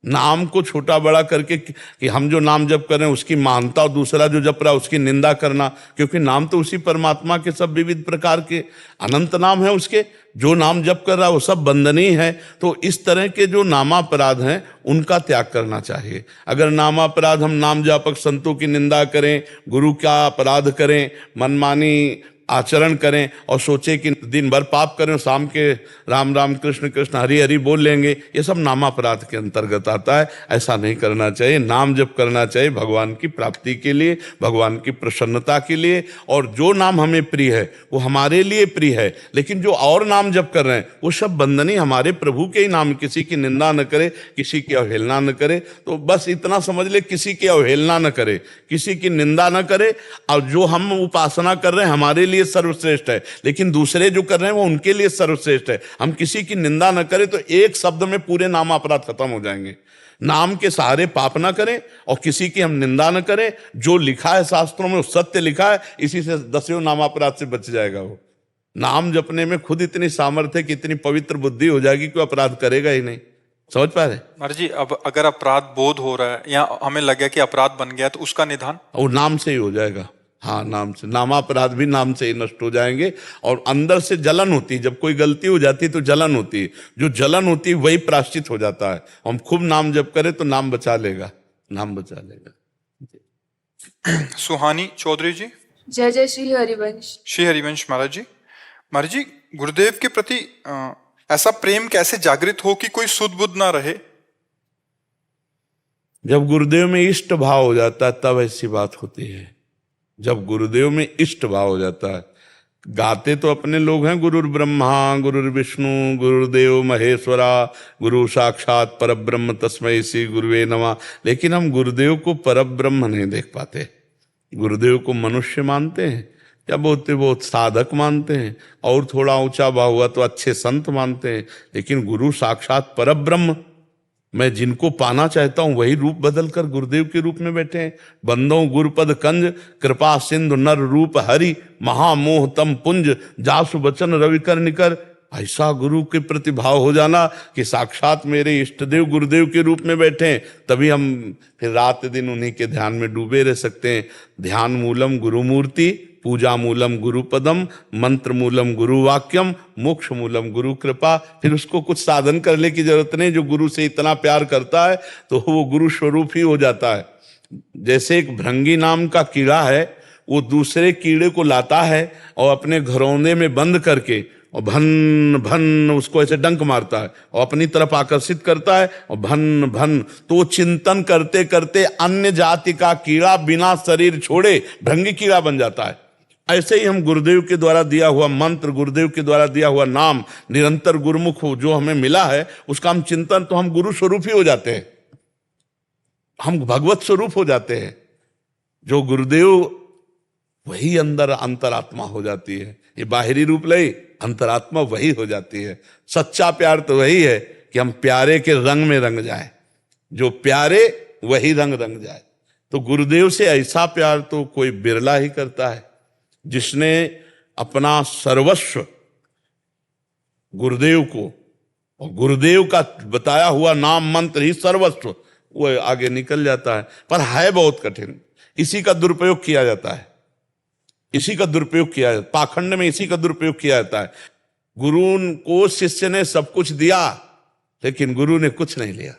नाम को छोटा बड़ा करके कि हम जो नाम जप कर रहे हैं उसकी महानता और दूसरा जो जप रहा है उसकी निंदा करना, क्योंकि नाम तो उसी परमात्मा के सब विविध प्रकार के अनंत नाम है उसके, जो नाम जप कर रहा है वो सब बंदनीय है। तो इस तरह के जो नामापराध हैं उनका त्याग करना चाहिए। अगर नामापराध हम नाम जापक संतों की निंदा करें, गुरु का अपराध करें, मनमानी आचरण करें और सोचे कि दिन भर पाप करें, शाम के राम राम कृष्ण कृष्ण हरि हरि बोल लेंगे, ये सब नामापराध के अंतर्गत आता है। ऐसा नहीं करना चाहिए। नाम जप करना चाहिए भगवान की प्राप्ति के लिए, भगवान की प्रसन्नता के लिए। और जो नाम हमें प्रिय है वो हमारे लिए प्रिय है, लेकिन जो और नाम जप कर रहे हैं वो सब बंदनीय हमारे प्रभु के ही नाम। किसी की निंदा न करे, किसी की अवहेलना न करे। तो बस इतना समझ ले, किसी की अवहेलना न करे, किसी की निंदा न करे। और जो हम उपासना कर रहे हैं हमारे लिए सर्वश्रेष्ठ है, लेकिन दूसरे जो कर रहे हैं वो उनके लिए सर्वश्रेष्ठ है। हम किसी की निंदा न करें तो एक शब्द में पूरे नाम अपराध खत्म हो जाएंगे। नाम के सहारे पाप ना करें और किसी की हम निंदा न करें। जो लिखा है शास्त्रों में वो सत्य लिखा है, इसी से 10वें नाम अपराध से बच जाएगा। वो नाम जपने में खुद इतनी सामर्थ्य कि इतनी पवित्र बुद्धि हो जाएगी कि अपराध करेगा ही नहीं। समझ पा रहे? महाराज जी, अब अगर अपराध बोध हो रहा है या हमें लगे कि अपराध बन गया तो उसका निदान? वो नाम से ही हो जाएगा। हाँ, नाम से। नामापराध भी नाम से ही नष्ट हो जाएंगे। और अंदर से जलन होती है, जब कोई गलती हो जाती है तो जलन होती है। जो जलन होती है वही प्रायश्चित हो जाता है। हम खूब नाम जप करें तो नाम बचा लेगा, नाम बचा लेगा। सुहानी चौधरी जी। जय जय श्री हरिवंश। श्री हरिवंश महाराज जी। महाराज जी, गुरुदेव के प्रति ऐसा प्रेम कैसे जागृत हो कि कोई सुध बुध ना रहे? जब गुरुदेव में इष्ट भाव हो जाता है तब ऐसी बात होती है। जब गुरुदेव में इष्ट भाव हो जाता है। गाते तो अपने लोग हैं, गुरुर ब्रह्मा गुरुर विष्णु गुरुदेव महेश्वरा गुरु साक्षात परब्रह्म तस्मै श्री गुरुवे नमः, लेकिन हम गुरुदेव को परब्रह्म नहीं देख पाते। गुरुदेव को मनुष्य मानते हैं या बहुत साधक मानते हैं, और थोड़ा ऊंचा भाव हुआ तो अच्छे संत मानते हैं, लेकिन गुरु साक्षात परब्रह्म, मैं जिनको पाना चाहता हूं वही रूप बदल कर गुरुदेव के रूप में बैठे हैं। बंदो गुरुपद कंज कृपा सिंधु नर रूप हरि महामोह तम पुंज जासु बचन रवि कर निकर। ऐसा गुरु के प्रति भाव हो जाना कि साक्षात मेरे इष्ट देव गुरुदेव के रूप में बैठे हैं, तभी हम फिर रात दिन उन्हीं के ध्यान में डूबे रह सकते हैं। ध्यान मूलम गुरु मूर्ति, पूजा मूलम गुरु पदम, मंत्र मूलम गुरु वाक्यम, मोक्ष मूलम गुरु कृपा। फिर उसको कुछ साधन करने की जरूरत नहीं। जो गुरु से इतना प्यार करता है तो वो गुरु स्वरूप ही हो जाता है। जैसे एक भृंगी नाम का कीड़ा है, वो दूसरे कीड़े को लाता है और अपने घरौंदे में बंद करके और भन भन उसको ऐसे डंक मारता है और अपनी तरफ आकर्षित करता है और भन भन, तो चिंतन करते करते अन्य जाति का कीड़ा बिना शरीर छोड़े भृंगी कीड़ा बन जाता है। ऐसे ही हम गुरुदेव के द्वारा दिया हुआ मंत्र, गुरुदेव के द्वारा दिया हुआ नाम, निरंतर गुरुमुख जो हमें मिला है उसका हम चिंतन, तो हम गुरु स्वरूप ही हो जाते हैं, हम भगवत स्वरूप हो जाते हैं। जो गुरुदेव वही अंदर अंतरात्मा हो जाती है। ये बाहरी रूप ले, अंतरात्मा वही हो जाती है। सच्चा प्यार तो वही है कि हम प्यारे के रंग में रंग जाए, जो प्यारे वही रंग रंग जाए। तो गुरुदेव से ऐसा प्यार तो कोई बिरला ही करता है, जिसने अपना सर्वस्व गुरुदेव को, और गुरुदेव का बताया हुआ नाम मंत्र ही सर्वस्व, वो आगे निकल जाता है। पर है बहुत कठिन, इसी का दुरुपयोग किया जाता है, इसी का दुरुपयोग किया जाता है, पाखंड में इसी का दुरुपयोग किया जाता है। गुरु को शिष्य ने सब कुछ दिया लेकिन गुरु ने कुछ नहीं लिया।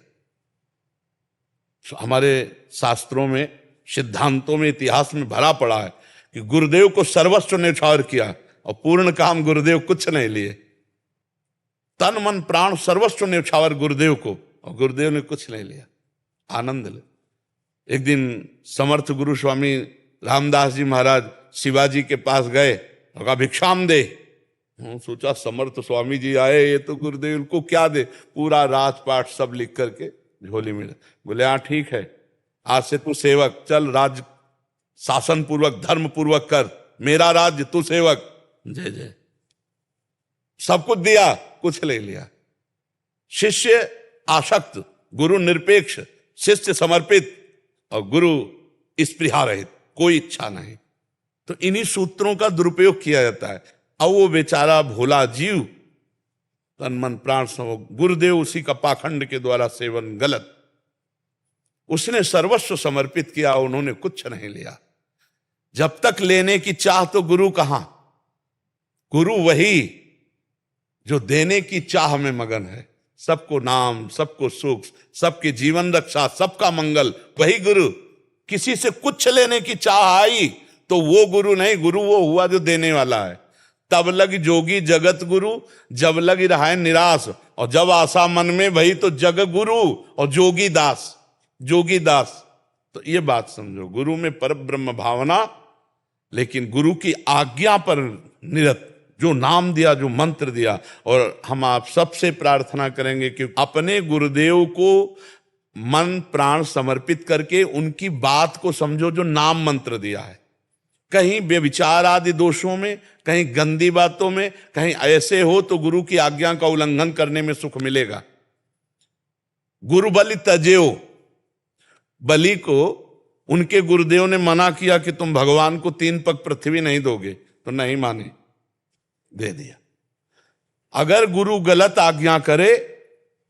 हमारे शास्त्रों में, सिद्धांतों में, इतिहास में भरा पड़ा है कि गुरुदेव को सर्वस्व न्यौछावर किया और पूर्ण काम गुरुदेव कुछ नहीं लिए। तन मन प्राण सर्वस्व न्यौछावर गुरुदेव को, और गुरुदेव ने कुछ नहीं लिया। आनंद ले। एक दिन समर्थ गुरु स्वामी रामदास जी महाराज शिवाजी के पास गए और कहा भिक्षाम दे। सोचा समर्थ स्वामी जी आए, ये तो गुरुदेव, उनको क्या दे? पूरा राजपाट सब लिख करके झोली में। बोले हाँ ठीक है, आज से तू सेवक, चल राज शासन पूर्वक धर्म पूर्वक कर, मेरा राज्य तू सेवक। जय जय। सब कुछ दिया, कुछ ले लिया। शिष्य आसक्त, गुरु निरपेक्ष, शिष्य समर्पित और गुरु स्पृहा रहित, कोई इच्छा नहीं। तो इन्हीं सूत्रों का दुरुपयोग किया जाता है। अब वो बेचारा भोला जीव तन मन प्राण समो, गुरुदेव उसी का पाखंड के द्वारा सेवन गलत, उसने सर्वस्व समर्पित किया, उन्होंने कुछ नहीं लिया। जब तक लेने की चाह तो गुरु कहां? गुरु वही जो देने की चाह में मगन है। सबको नाम, सबको सुख, सबके जीवन रक्षा, सबका मंगल, वही गुरु। किसी से कुछ लेने की चाह आई तो वो गुरु नहीं, गुरु वो हुआ जो देने वाला है। तब लग जोगी जगत गुरु, जब लग रहा निराश, और जब आशा मन में भई तो जग गुरु और जोगी दास, जोगी दास। तो ये बात समझो, गुरु में पर ब्रह्म भावना, लेकिन गुरु की आज्ञा पर निरत, जो नाम दिया, जो मंत्र दिया। और हम आप सबसे प्रार्थना करेंगे कि अपने गुरुदेव को मन प्राण समर्पित करके उनकी बात को समझो, जो नाम मंत्र दिया है। कहीं व्यभिचार आदि दोषों में, कहीं गंदी बातों में, कहीं ऐसे हो तो गुरु की आज्ञा का उल्लंघन करने में सुख मिलेगा। गुरु बलि तजेओ, बलि को उनके गुरुदेव ने मना किया कि तुम भगवान को 3 पग पृथ्वी नहीं दोगे, तो नहीं माने, दे दिया। अगर गुरु गलत आज्ञा करे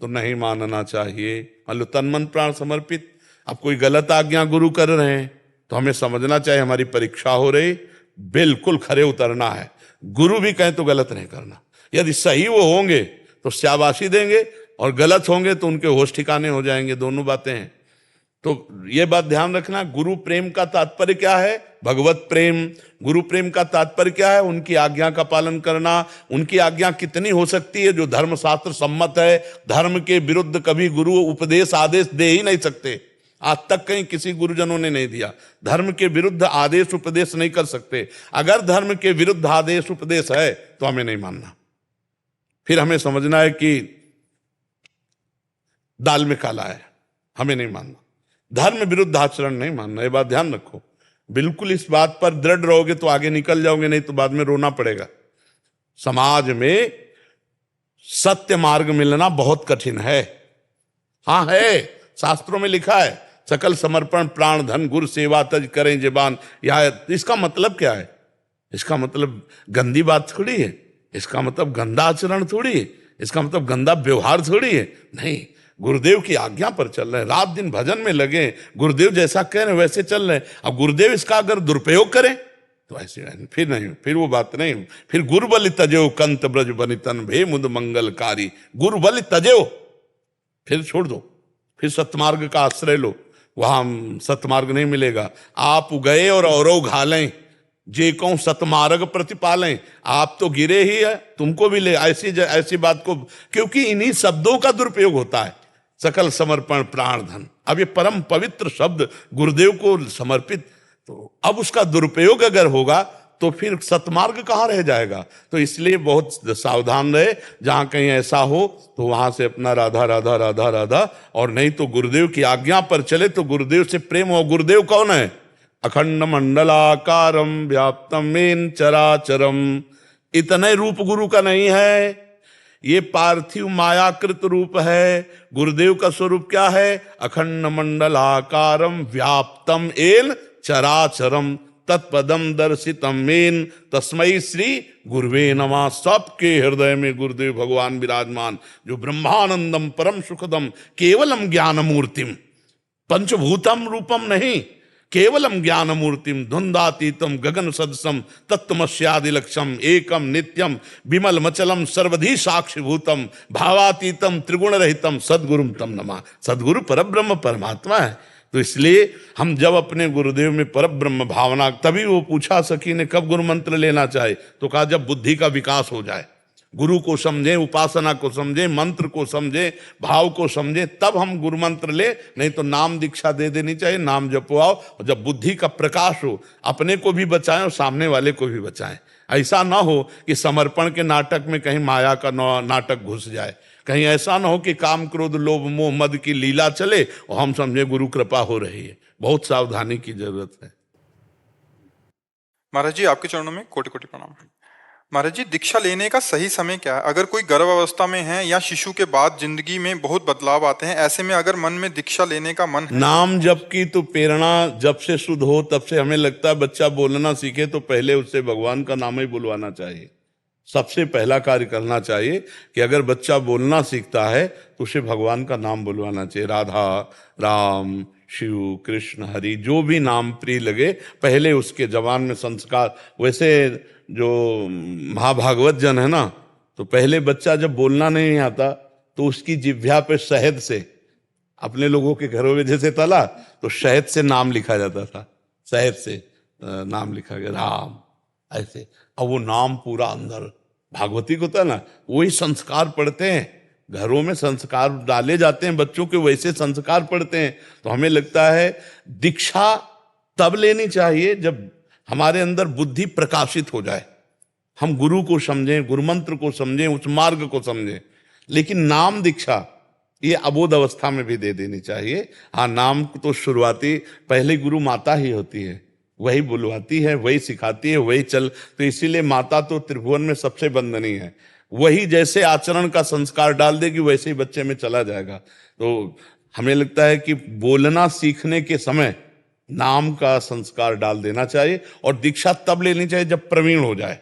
तो नहीं मानना चाहिए। मान लो तन मन प्राण समर्पित, अब कोई गलत आज्ञा गुरु कर रहे हैं तो हमें समझना चाहिए हमारी परीक्षा हो रही, बिल्कुल खरे उतरना है। गुरु भी कहें तो गलत नहीं करना। यदि सही वो होंगे तो शाबाशी देंगे, और गलत होंगे तो उनके होश ठिकाने हो जाएंगे। दोनों बातें हैं। तो ये बात ध्यान रखना। गुरु प्रेम का तात्पर्य क्या है? भगवत प्रेम। गुरु प्रेम का तात्पर्य क्या है? उनकी आज्ञा का पालन करना। उनकी आज्ञा कितनी हो सकती है? जो धर्मशास्त्र सम्मत है। धर्म के विरुद्ध कभी गुरु उपदेश आदेश दे ही नहीं सकते। आज तक कहीं किसी गुरुजनों ने नहीं दिया। धर्म के विरुद्ध आदेश उपदेश नहीं कर सकते। अगर धर्म के विरुद्ध आदेश उपदेश है तो हमें नहीं मानना। फिर हमें समझना है कि दाल में काला है, हमें नहीं मानना। धर्म विरुद्ध आचरण नहीं मानना, ये बात ध्यान रखो। बिल्कुल इस बात पर दृढ़ रहोगे तो आगे निकल जाओगे, नहीं तो बाद में रोना पड़ेगा। समाज में सत्य मार्ग मिलना बहुत कठिन है। हाँ है, शास्त्रों में लिखा है, सकल समर्पण प्राण धन गुरु सेवा तज करें जीवान। इसका मतलब क्या है? इसका मतलब गंदी बात थोड़ी है, इसका मतलब गंदा आचरण थोड़ी है, इसका मतलब गंदा व्यवहार थोड़ी है। नहीं, गुरुदेव की आज्ञा पर चल रहे हैं, रात दिन भजन में लगे, गुरुदेव जैसा कह रहे हैं वैसे चल रहे हैं। अब गुरुदेव इसका अगर दुरुपयोग करें तो ऐसे फिर नहीं, फिर वो बात नहीं। फिर गुरु बलि तजेओ कंत ब्रज बनितन भे मुद मंगलकारी। गुरु बलि तजेओ, फिर छोड़ दो, फिर सतमार्ग का आश्रय लो। वहां सतमार्ग नहीं मिलेगा। आप गए और औरों घालें, जे कहूं सतमार्ग प्रतिपालें। आप तो गिरे ही है, तुमको भी ले। ऐसी बात को, क्योंकि इन्हीं शब्दों का दुरुपयोग होता है। सकल समर्पण प्राण धन, अब ये परम पवित्र शब्द गुरुदेव को समर्पित, तो अब उसका दुरुपयोग अगर होगा तो फिर सतमार्ग कहाँ रह जाएगा। तो इसलिए बहुत सावधान रहे। जहां कहीं ऐसा हो तो वहां से अपना राधा राधा राधा राधा, और नहीं तो गुरुदेव की आज्ञा पर चले तो गुरुदेव से प्रेम हो। गुरुदेव कौन है? अखंड मंडलाकारम व्याप्तम मेन चराचरम। इतने रूप गुरु का नहीं है, ये पार्थिव मायाकृत रूप है। गुरुदेव का स्वरूप क्या है? अखंड मंडलाकारम व्याप्तम एन चराचरम तत्पदम दर्शितम मेन तस्मै श्री गुरुवे नमः। सबके हृदय में गुरुदेव भगवान विराजमान, जो ब्रह्मानंदम परम सुखदम केवलम ज्ञान मूर्तिम, पंचभूतम रूपम नहीं, केवलम ज्ञान मूर्तिम धुंदातीतम गगन सदसम तत्वमस्यादि लक्ष्यम एकम नित्यम विमल मचलम सर्वधि साक्षिभूतम भावातीतम त्रिगुण रहितम सद्गुरुम तम नमः। सद्गुरु परब्रह्म परमात्मा है। तो इसलिए हम जब अपने गुरुदेव में परब्रह्म भावना, तभी वो पूछा सखी ने कब गुरु मंत्र लेना चाहे, तो कहा जब बुद्धि का विकास हो जाए, गुरु को समझे, उपासना को समझे, मंत्र को समझे, भाव को समझे, तब हम गुरु मंत्र ले। नहीं तो नाम दीक्षा दे देनी चाहिए, नाम जपवाओ, और जब बुद्धि का प्रकाश हो, अपने को भी बचाएं और सामने वाले को भी बचाएं। ऐसा ना हो कि समर्पण के नाटक में कहीं माया का नाटक घुस जाए, कहीं ऐसा ना हो कि काम क्रोध लोभ मोह मद की लीला चले और हम समझे गुरु कृपा हो रही है। बहुत सावधानी की जरूरत है। महाराज जी, आपके चरणों में कोटि कोटि प्रणाम। महाराज जी, दीक्षा लेने का सही समय क्या है? अगर कोई गर्भावस्था में है या शिशु के बाद जिंदगी में बहुत बदलाव आते हैं, ऐसे में अगर मन में दीक्षा लेने का मन है। नाम जप की तो प्रेरणा जब से शुद्ध हो तब से हमें लगता है बच्चा बोलना सीखे तो पहले उससे भगवान का नाम ही बुलवाना चाहिए। सबसे पहला कार्य करना चाहिए कि अगर बच्चा बोलना सीखता है तो उसे भगवान का नाम बुलवाना चाहिए। राधा, राम, शिव, कृष्ण, हरि, जो भी नाम प्रिय लगे, पहले उसके जवान में संस्कार। वैसे जो महाभागवत जन है ना, तो पहले बच्चा जब बोलना नहीं आता तो उसकी जिह्वा पे शहद से, अपने लोगों के घरों में जैसे तला तो शहद से नाम लिखा जाता था, शहद से। नाम लिखा गया राम, ऐसे। अब वो नाम पूरा अंदर भागवती को होता है ना, वही संस्कार पढ़ते हैं, घरों में संस्कार डाले जाते हैं बच्चों के, वैसे संस्कार पढ़ते हैं। तो हमें लगता है दीक्षा तब लेनी चाहिए जब हमारे अंदर बुद्धि प्रकाशित हो जाए, हम गुरु को समझें, गुरु मंत्र को समझें, उस मार्ग को समझें। लेकिन नाम दीक्षा ये अबोध अवस्था में भी दे देनी चाहिए। हाँ, नाम तो शुरुआती पहले गुरु माता ही होती है, वही बुलवाती है, वही सिखाती है, वही चल। तो इसीलिए माता तो त्रिभुवन में सबसे बंदनी है, वही जैसे आचरण का संस्कार डाल देगी वैसे ही बच्चे में चला जाएगा। तो हमें लगता है कि बोलना सीखने के समय नाम का संस्कार डाल देना चाहिए, और दीक्षा तब लेनी चाहिए जब प्रवीण हो जाए।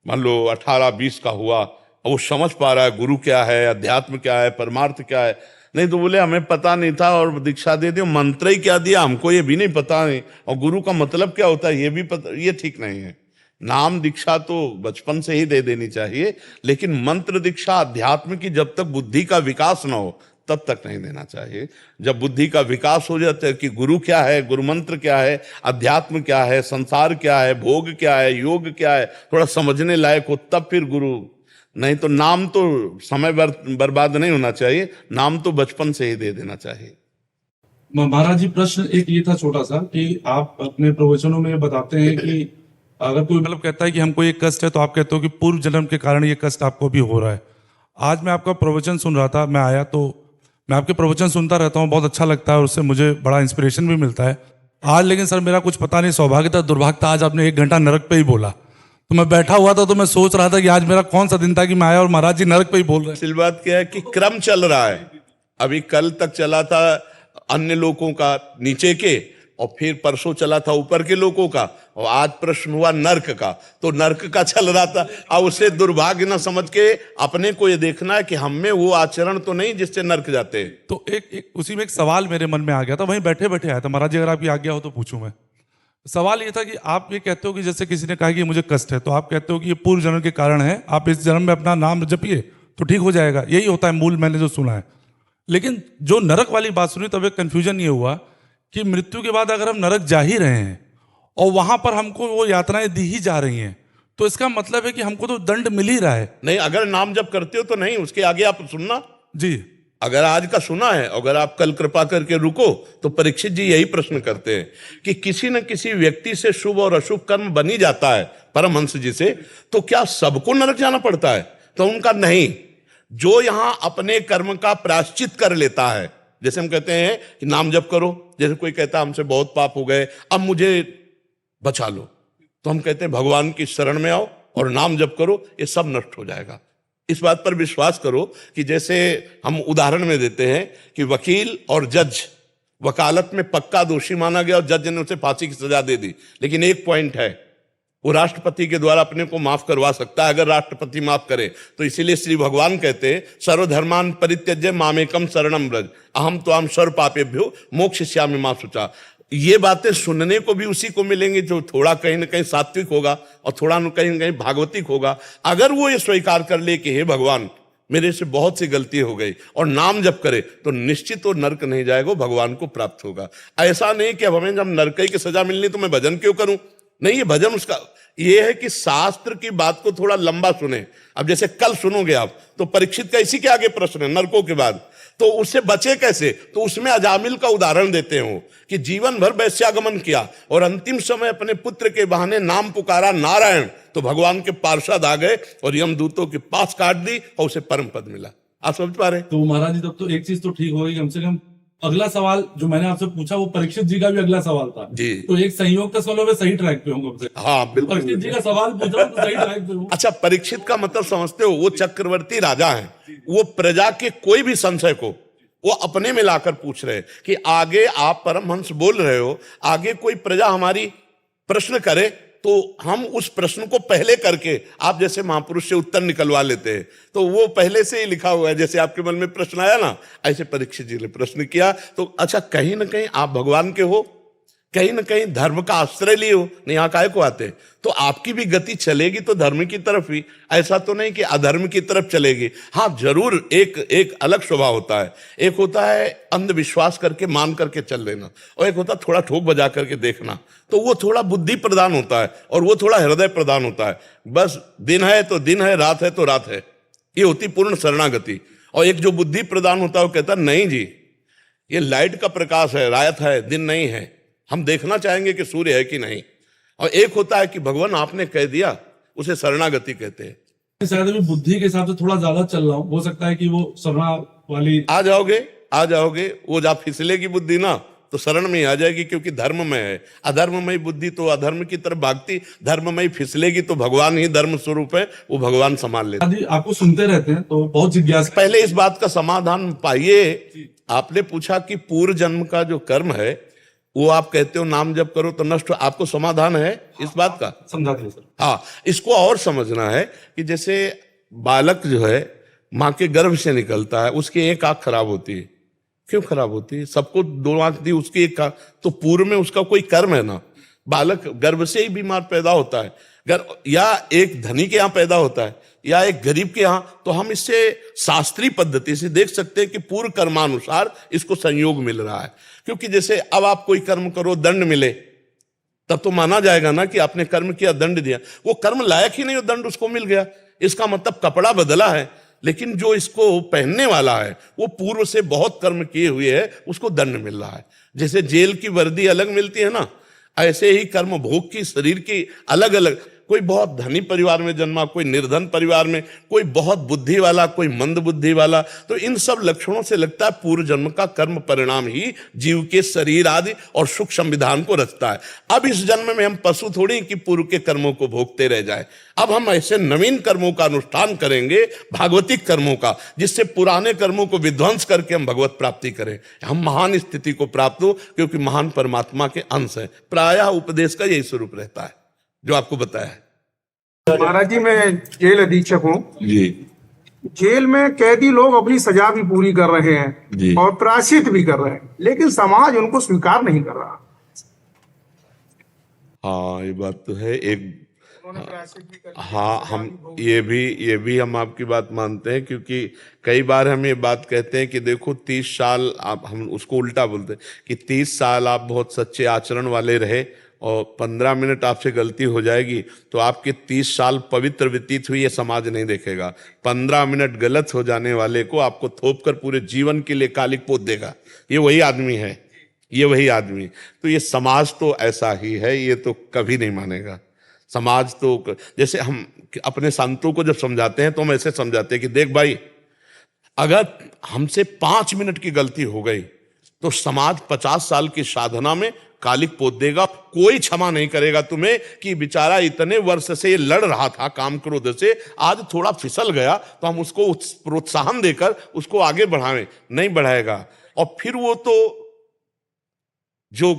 मान लो 18-20 का हुआ, और वो समझ पा रहा है गुरु क्या है, अध्यात्म क्या है, परमार्थ क्या है। नहीं तो बोले हमें पता नहीं था और दीक्षा दे दी, मंत्र ही क्या दिया हमको ये भी नहीं पता, नहीं, और गुरु का मतलब क्या होता है ये भी पता, ये ठीक नहीं है। नाम दीक्षा तो बचपन से ही दे देनी चाहिए, लेकिन मंत्र दीक्षा अध्यात्म की जब तक बुद्धि का विकास ना हो तब तक नहीं देना चाहिए। जब बुद्धि का विकास हो जाता है कि गुरु क्या है, गुरु मंत्र क्या है, अध्यात्म क्या है, संसार क्या है, भोग क्या है, योग क्या है, थोड़ा समझने लायक हो, तब फिर गुरु। नहीं तो नाम तो समय बर्बाद नहीं होना चाहिए, नाम तो बचपन से ही दे देना चाहिए। महाराज जी, प्रश्न एक ये था छोटा सा कि आप अपने प्रवचनों में बताते हैं कि अगर कोई मतलब कहता है कि हमको ये कष्ट है, तो आप कहते हो कि पूर्व जन्म के कारण ये कष्ट आपको भी हो रहा है। आज मैं आपका प्रवचन सुन रहा था, मैं आया तो मैं आपके प्रवचन सुनता रहता हूँ, बहुत अच्छा लगता है और उससे मुझे बड़ा इंस्पिरेशन भी मिलता है। आज लेकिन सर मेरा कुछ पता नहीं, सौभाग्य था दुर्भाग्य था, आज आपने 1 घंटा नरक पे ही बोला। तो मैं बैठा हुआ था तो मैं सोच रहा था कि आज मेरा कौन सा दिन था कि मैं आया और महाराज जी नरक पे ही बोल रहे हैं। असल बात क्या है कि क्रम चल रहा है, अभी कल तक चला था अन्य लोगों का नीचे के, और फिर परसों चला था ऊपर के लोगों का, और आज प्रश्न हुआ नर्क का। तो नर्क का चल रहा था, अब उसे दुर्भाग्य न समझ के अपने को ये देखना है कि हम में वो आचरण तो नहीं जिससे नर्क जाते हैं। तो एक उसी में एक सवाल मेरे मन में आ गया था, वहीं बैठे बैठे आया था। महाराज जी अगर आपकी आज्ञा हो तो पूछूं मैं। सवाल ये था कि आप ये कहते हो कि जैसे किसी ने कहा कि मुझे कष्ट है, तो आप कहते हो कि ये पूर्व जन्म के कारण है, आप इस जन्म में अपना नाम जपिए तो ठीक हो जाएगा, यही होता है मूल, मैंने जो सुना है। लेकिन जो नरक वाली बात सुनी तब एक कंफ्यूजन ये हुआ कि मृत्यु के बाद अगर हम नरक जा ही रहे हैं और वहां पर हमको वो यातनाएं दी ही जा रही हैं, तो इसका मतलब है कि हमको तो दंड मिल ही रहा है। नहीं, अगर नाम जप करते हो तो नहीं, उसके आगे आप सुनना जी। अगर आज का सुना है, अगर आप कल कृपा करके रुको, तो परीक्षित जी यही प्रश्न करते हैं कि किसी न किसी व्यक्ति से शुभ और अशुभ कर्म बनी जाता है परमहंस जी से, तो क्या सबको नरक जाना पड़ता है? तो उनका नहीं, जो यहां अपने कर्म का प्रायश्चित कर लेता है, जैसे हम कहते हैं कि नाम जप करो, जैसे कोई कहता है हमसे बहुत पाप हो गए, अब मुझे बचा लो, तो हम कहते हैं भगवान की शरण में आओ और नाम जप करो, ये सब नष्ट हो जाएगा। इस बात पर विश्वास करो कि जैसे हम उदाहरण में देते हैं कि वकील और जज, वकालत में पक्का दोषी माना गया और जज ने उसे फांसी की सजा दे दी, लेकिन एक पॉइंट है, वो राष्ट्रपति के द्वारा अपने को माफ करवा सकता है अगर राष्ट्रपति माफ करे। तो इसीलिए श्री भगवान कहते हैं सर्वधर्मान परित्यज्य मामेकम शरणम व्रज अहम त्वाम सर्व पापेभ्यो मोक्षयिष्यामि मा शुचा। ये बातें सुनने को भी उसी को मिलेंगी जो थोड़ा कहीं ना कहीं सात्विक होगा और थोड़ा न कहीं कहीं भागवतिक होगा। अगर वो ये स्वीकार कर ले कि हे भगवान मेरे से बहुत सी गलती हो गई और नाम जप करे, तो निश्चित वो नरक नहीं जाएगा, भगवान को प्राप्त होगा। ऐसा नहीं कि अब हमें जब नरक की सजा मिलनी तो मैं भजन क्यों करूं, नहीं, ये भजन उसका ये है कि शास्त्र की बात को थोड़ा लंबा सुने। अब जैसे कल सुनोगे आप, तो परीक्षित का इसी के आगे प्रश्न है नरकों के बाद, तो उससे बचे कैसे? तो उसमें अजामिल का उदाहरण देते हो कि जीवन भर वैश्यागमन किया और अंतिम समय अपने पुत्र के बहाने नाम पुकारा नारायण, तो भगवान के पार्षद आ गए और यमदूतों के पास काट दी और उसे परम पद मिला। आप समझ पा रहे हैं? तो महाराज जी तब तो एक चीज तो ठीक होगी, कम से कम अगला सवाल जो मैंने आपसे पूछा वो परीक्षित जी का भी अगला सवाल था जी। तो एक संयोग का सवाल मैं सही ट्रैक पे हूँ कम से कम। हाँ बिल्कुल, परीक्षित जी का सवाल पूछा तो सही ट्रैक पे हूँ। अच्छा, परीक्षित का मतलब समझते हो? वो चक्रवर्ती राजा हैं, वो प्रजा के कोई भी संशय को वो अपने में लाकर पूछ रहे हैं कि आगे आप परमहंस बोल रहे हो, आगे कोई प्रजा हमारी प्रश्न करे तो हम उस प्रश्न को पहले करके आप जैसे महापुरुष से उत्तर निकलवा लेते हैं। तो वो पहले से ही लिखा हुआ है, जैसे आपके मन में प्रश्न आया ना, ऐसे परीक्षित जी ने प्रश्न किया। तो अच्छा, कहीं ना कहीं आप भगवान के हो, कहीं ना कहीं धर्म का आश्रय लिए हो, नहीं यहाँ काहे को आते हैं? तो आपकी भी गति चलेगी तो धर्म की तरफ ही, ऐसा तो नहीं कि अधर्म की तरफ चलेगी। हाँ जरूर एक एक अलग स्वभाव होता है, एक होता है अंधविश्वास करके मान करके चल लेना, और एक होता है थोड़ा ठोक बजा करके देखना, तो वो थोड़ा बुद्धि प्रदान होता है और वो थोड़ा हृदय प्रदान होता है। बस दिन है तो दिन है, रात है तो रात है, ये होती पूर्ण शरणागति। और एक जो बुद्धि प्रदान होता है वो कहता है नहीं जी, ये लाइट का प्रकाश है, रात है, दिन नहीं है, हम देखना चाहेंगे कि सूर्य है कि नहीं। और एक होता है कि भगवान आपने कह दिया, उसे शरणागति कहते हैं। शायद अभी बुद्धि के हिसाब से थोड़ा ज्यादा चल रहा हूँ, हो सकता है कि वो शरणा वाली आ जाओगे, वो जब फिसलेगी बुद्धि ना तो शरण में आ जाएगी, क्योंकि धर्म में है। अधर्ममय बुद्धि तो अधर्म की तरफ भागती, धर्ममय फिसलेगी तो भगवान ही धर्म स्वरूप है, वो भगवान संभाल लेते। यदि आपको सुनते रहते हैं तो बहुत जिज्ञासा। पहले इस बात का समाधान पाइए। आपने पूछा कि पूर्व जन्म का जो कर्म है वो आप कहते हो नाम जप करो तो नष्ट हो, आपको समाधान है इस बात का? समझा दिया सर। हाँ, इसको और समझना है कि जैसे बालक जो है माँ के गर्भ से निकलता है, उसकी एक आंख खराब होती है। क्यों खराब होती है? सबको 2 आंख दी, उसकी एक आंख, तो पूर्व में उसका कोई कर्म है ना। बालक गर्भ से ही बीमार पैदा होता है, या एक धनी के यहाँ पैदा होता है या एक गरीब के यहाँ, तो हम इससे शास्त्रीय पद्धति से देख सकते हैं कि पूर्व कर्मानुसार इसको संयोग मिल रहा है। क्योंकि जैसे अब आप कोई कर्म करो, दंड मिले, तब तो माना जाएगा ना कि आपने कर्म किया, दंड दिया। वो कर्म लायक ही नहीं हो, दंड उसको मिल गया, इसका मतलब कपड़ा बदला है, लेकिन जो इसको पहनने वाला है वो पूर्व से बहुत कर्म किए हुए है, उसको दंड मिल रहा है। जैसे जेल की वर्दी अलग मिलती है ना, ऐसे ही कर्म भोग की, शरीर की अलग अलग। कोई बहुत धनी परिवार में जन्मा, कोई निर्धन परिवार में, कोई बहुत बुद्धि वाला, कोई मंद बुद्धि वाला, तो इन सब लक्षणों से लगता है पूर्व जन्म का कर्म परिणाम ही जीव के शरीर आदि और सुख संविधान को रचता है। अब इस जन्म में हम पशु थोड़ी कि पूर्व के कर्मों को भोगते रह जाए। अब हम ऐसे नवीन कर्मों का अनुष्ठान करेंगे, भागवतिक कर्मों का, जिससे पुराने कर्मों को विध्वंस करके हम भगवत प्राप्ति करें, हम महान स्थिति को प्राप्त हो, क्योंकि महान परमात्मा के अंश है। प्रायः उपदेश का यही स्वरूप रहता है जो आपको बताया है। महाराज जी, मैं जेल अधीक्षक हूँ जी। जेल में कैदी लोग अपनी सजा भी पूरी कर रहे जी। हैं और प्रायश्चित भी कर रहे हैं, लेकिन समाज उनको स्वीकार नहीं कर रहा। हाँ ये बात तो है। एक उन्होंने प्रायश्चित भी कर हाँ, हम ये भी हम आपकी बात मानते हैं, क्योंकि कई बार हम ये बात कहते हैं कि देखो 30 साल आप, हम उसको उल्टा बोलते हैं कि 30 साल आप बहुत सच्चे आचरण वाले रहे और 15 मिनट आपसे गलती हो जाएगी तो आपके 30 साल पवित्र व्यतीत हुई, ये समाज नहीं देखेगा। 15 मिनट गलत हो जाने वाले को आपको थोप कर पूरे जीवन के लिए कालिक पोत देगा। ये वही आदमी है, ये वही आदमी। तो ये समाज तो ऐसा ही है, ये तो कभी नहीं मानेगा समाज। तो जैसे हम अपने संतों को जब समझाते हैं तो हम ऐसे समझाते हैं कि देख भाई, अगर हमसे 5 मिनट की गलती हो गई तो समाज 50 साल की साधना में कालिक पोत देगा। कोई क्षमा नहीं करेगा तुम्हें कि बेचारा इतने वर्ष से ये लड़ रहा था काम क्रोध से, आज थोड़ा फिसल गया तो हम उसको प्रोत्साहन देकर उसको आगे बढ़ाएं, नहीं बढ़ाएगा। और फिर वो तो जो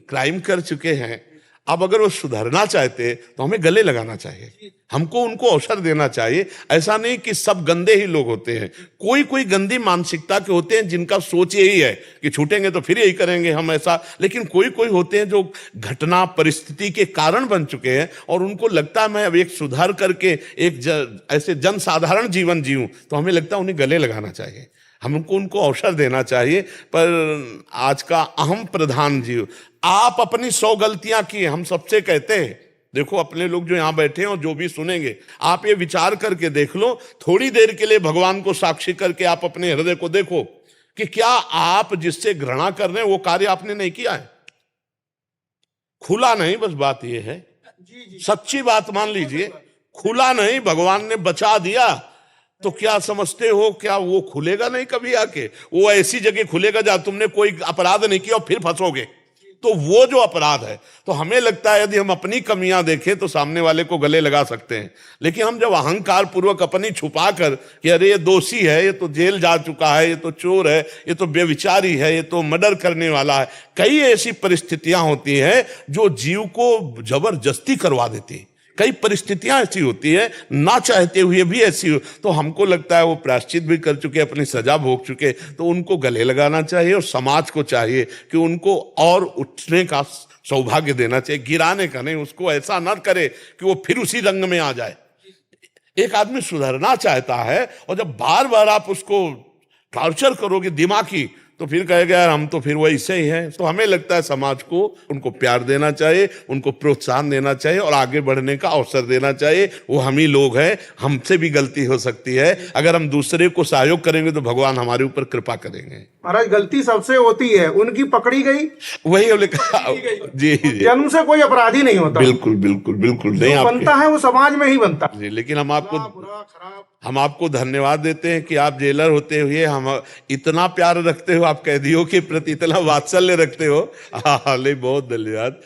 क्राइम कर चुके हैं, अब अगर वो सुधरना चाहते तो हमें गले लगाना चाहिए, हमको उनको अवसर देना चाहिए। ऐसा नहीं कि सब गंदे ही लोग होते हैं, कोई कोई गंदी मानसिकता के होते हैं जिनका सोच यही है कि छूटेंगे तो फिर यही करेंगे हम ऐसा। लेकिन कोई कोई होते हैं जो घटना परिस्थिति के कारण बन चुके हैं और उनको लगता है मैं अब एक सुधार करके एक ऐसे जन साधारण जीवन जीऊं, तो हमें लगता है उन्हें गले लगाना चाहिए, हमको उनको अवसर देना चाहिए। पर आज का अहम प्रधान जीव, आप अपनी 100 गलतियां की, हम सबसे कहते हैं, देखो अपने लोग जो यहां बैठे हैं और जो भी सुनेंगे, आप ये विचार करके देख लो, थोड़ी देर के लिए भगवान को साक्षी करके आप अपने हृदय को देखो कि क्या आप जिससे घृणा कर रहे हैं वो कार्य आपने नहीं किया है। खुला नहीं, बस बात ये है, सच्ची बात मान लीजिए, खुला नहीं, भगवान ने बचा दिया तो क्या समझते हो क्या वो खुलेगा नहीं कभी आके? वो ऐसी जगह खुलेगा जहां तुमने कोई अपराध नहीं किया और फिर फंसोगे, तो वो जो अपराध है। तो हमें लगता है यदि हम अपनी कमियां देखें तो सामने वाले को गले लगा सकते हैं, लेकिन हम जब अहंकार पूर्वक अपनी छुपा कर कि अरे ये दोषी है, ये तो जेल जा चुका है, ये तो चोर है, ये तो व्यभिचारी है, ये तो मर्डर करने वाला है, कई ऐसी परिस्थितियां होती हैं जो जीव को जबरदस्ती करवा देती है कई परिस्थितियां ऐसी होती है, ना चाहते हुए भी ऐसी हो, तो हमको लगता है वो प्रायश्चित भी कर चुके, अपनी सजा भोग चुके, तो उनको गले लगाना चाहिए और समाज को चाहिए कि उनको और उठने का सौभाग्य देना चाहिए, गिराने का नहीं। उसको ऐसा ना करे कि वो फिर उसी रंग में आ जाए। एक आदमी सुधरना चाहता है और जब बार बार आप उसको टॉर्चर करोगे दिमागी, तो फिर कहेगा यार हम तो फिर वैसे ही हैं। तो हमें लगता है समाज को उनको प्यार देना चाहिए, उनको प्रोत्साहन देना चाहिए और आगे बढ़ने का अवसर देना चाहिए। वो हम ही लोग हैं, हमसे भी गलती हो सकती है। अगर हम दूसरे को सहयोग करेंगे तो भगवान हमारे ऊपर कृपा करेंगे। महाराज गलती सबसे होती है, उनकी पकड़ी गई, वही हमने कहा। जी जी, जन्म से कोई अपराधी नहीं होता। बिल्कुल बिल्कुल बिल्कुल नहीं, जो बनता है वो समाज में ही बनता है। जी, लेकिन हम बुरा खराब हम आपको धन्यवाद देते हैं कि आप जेलर होते हुए हम इतना प्यार रखते हो, आप कैदियों के प्रति इतना वात्सल्य रखते हो। हाँ, बहुत धन्यवाद।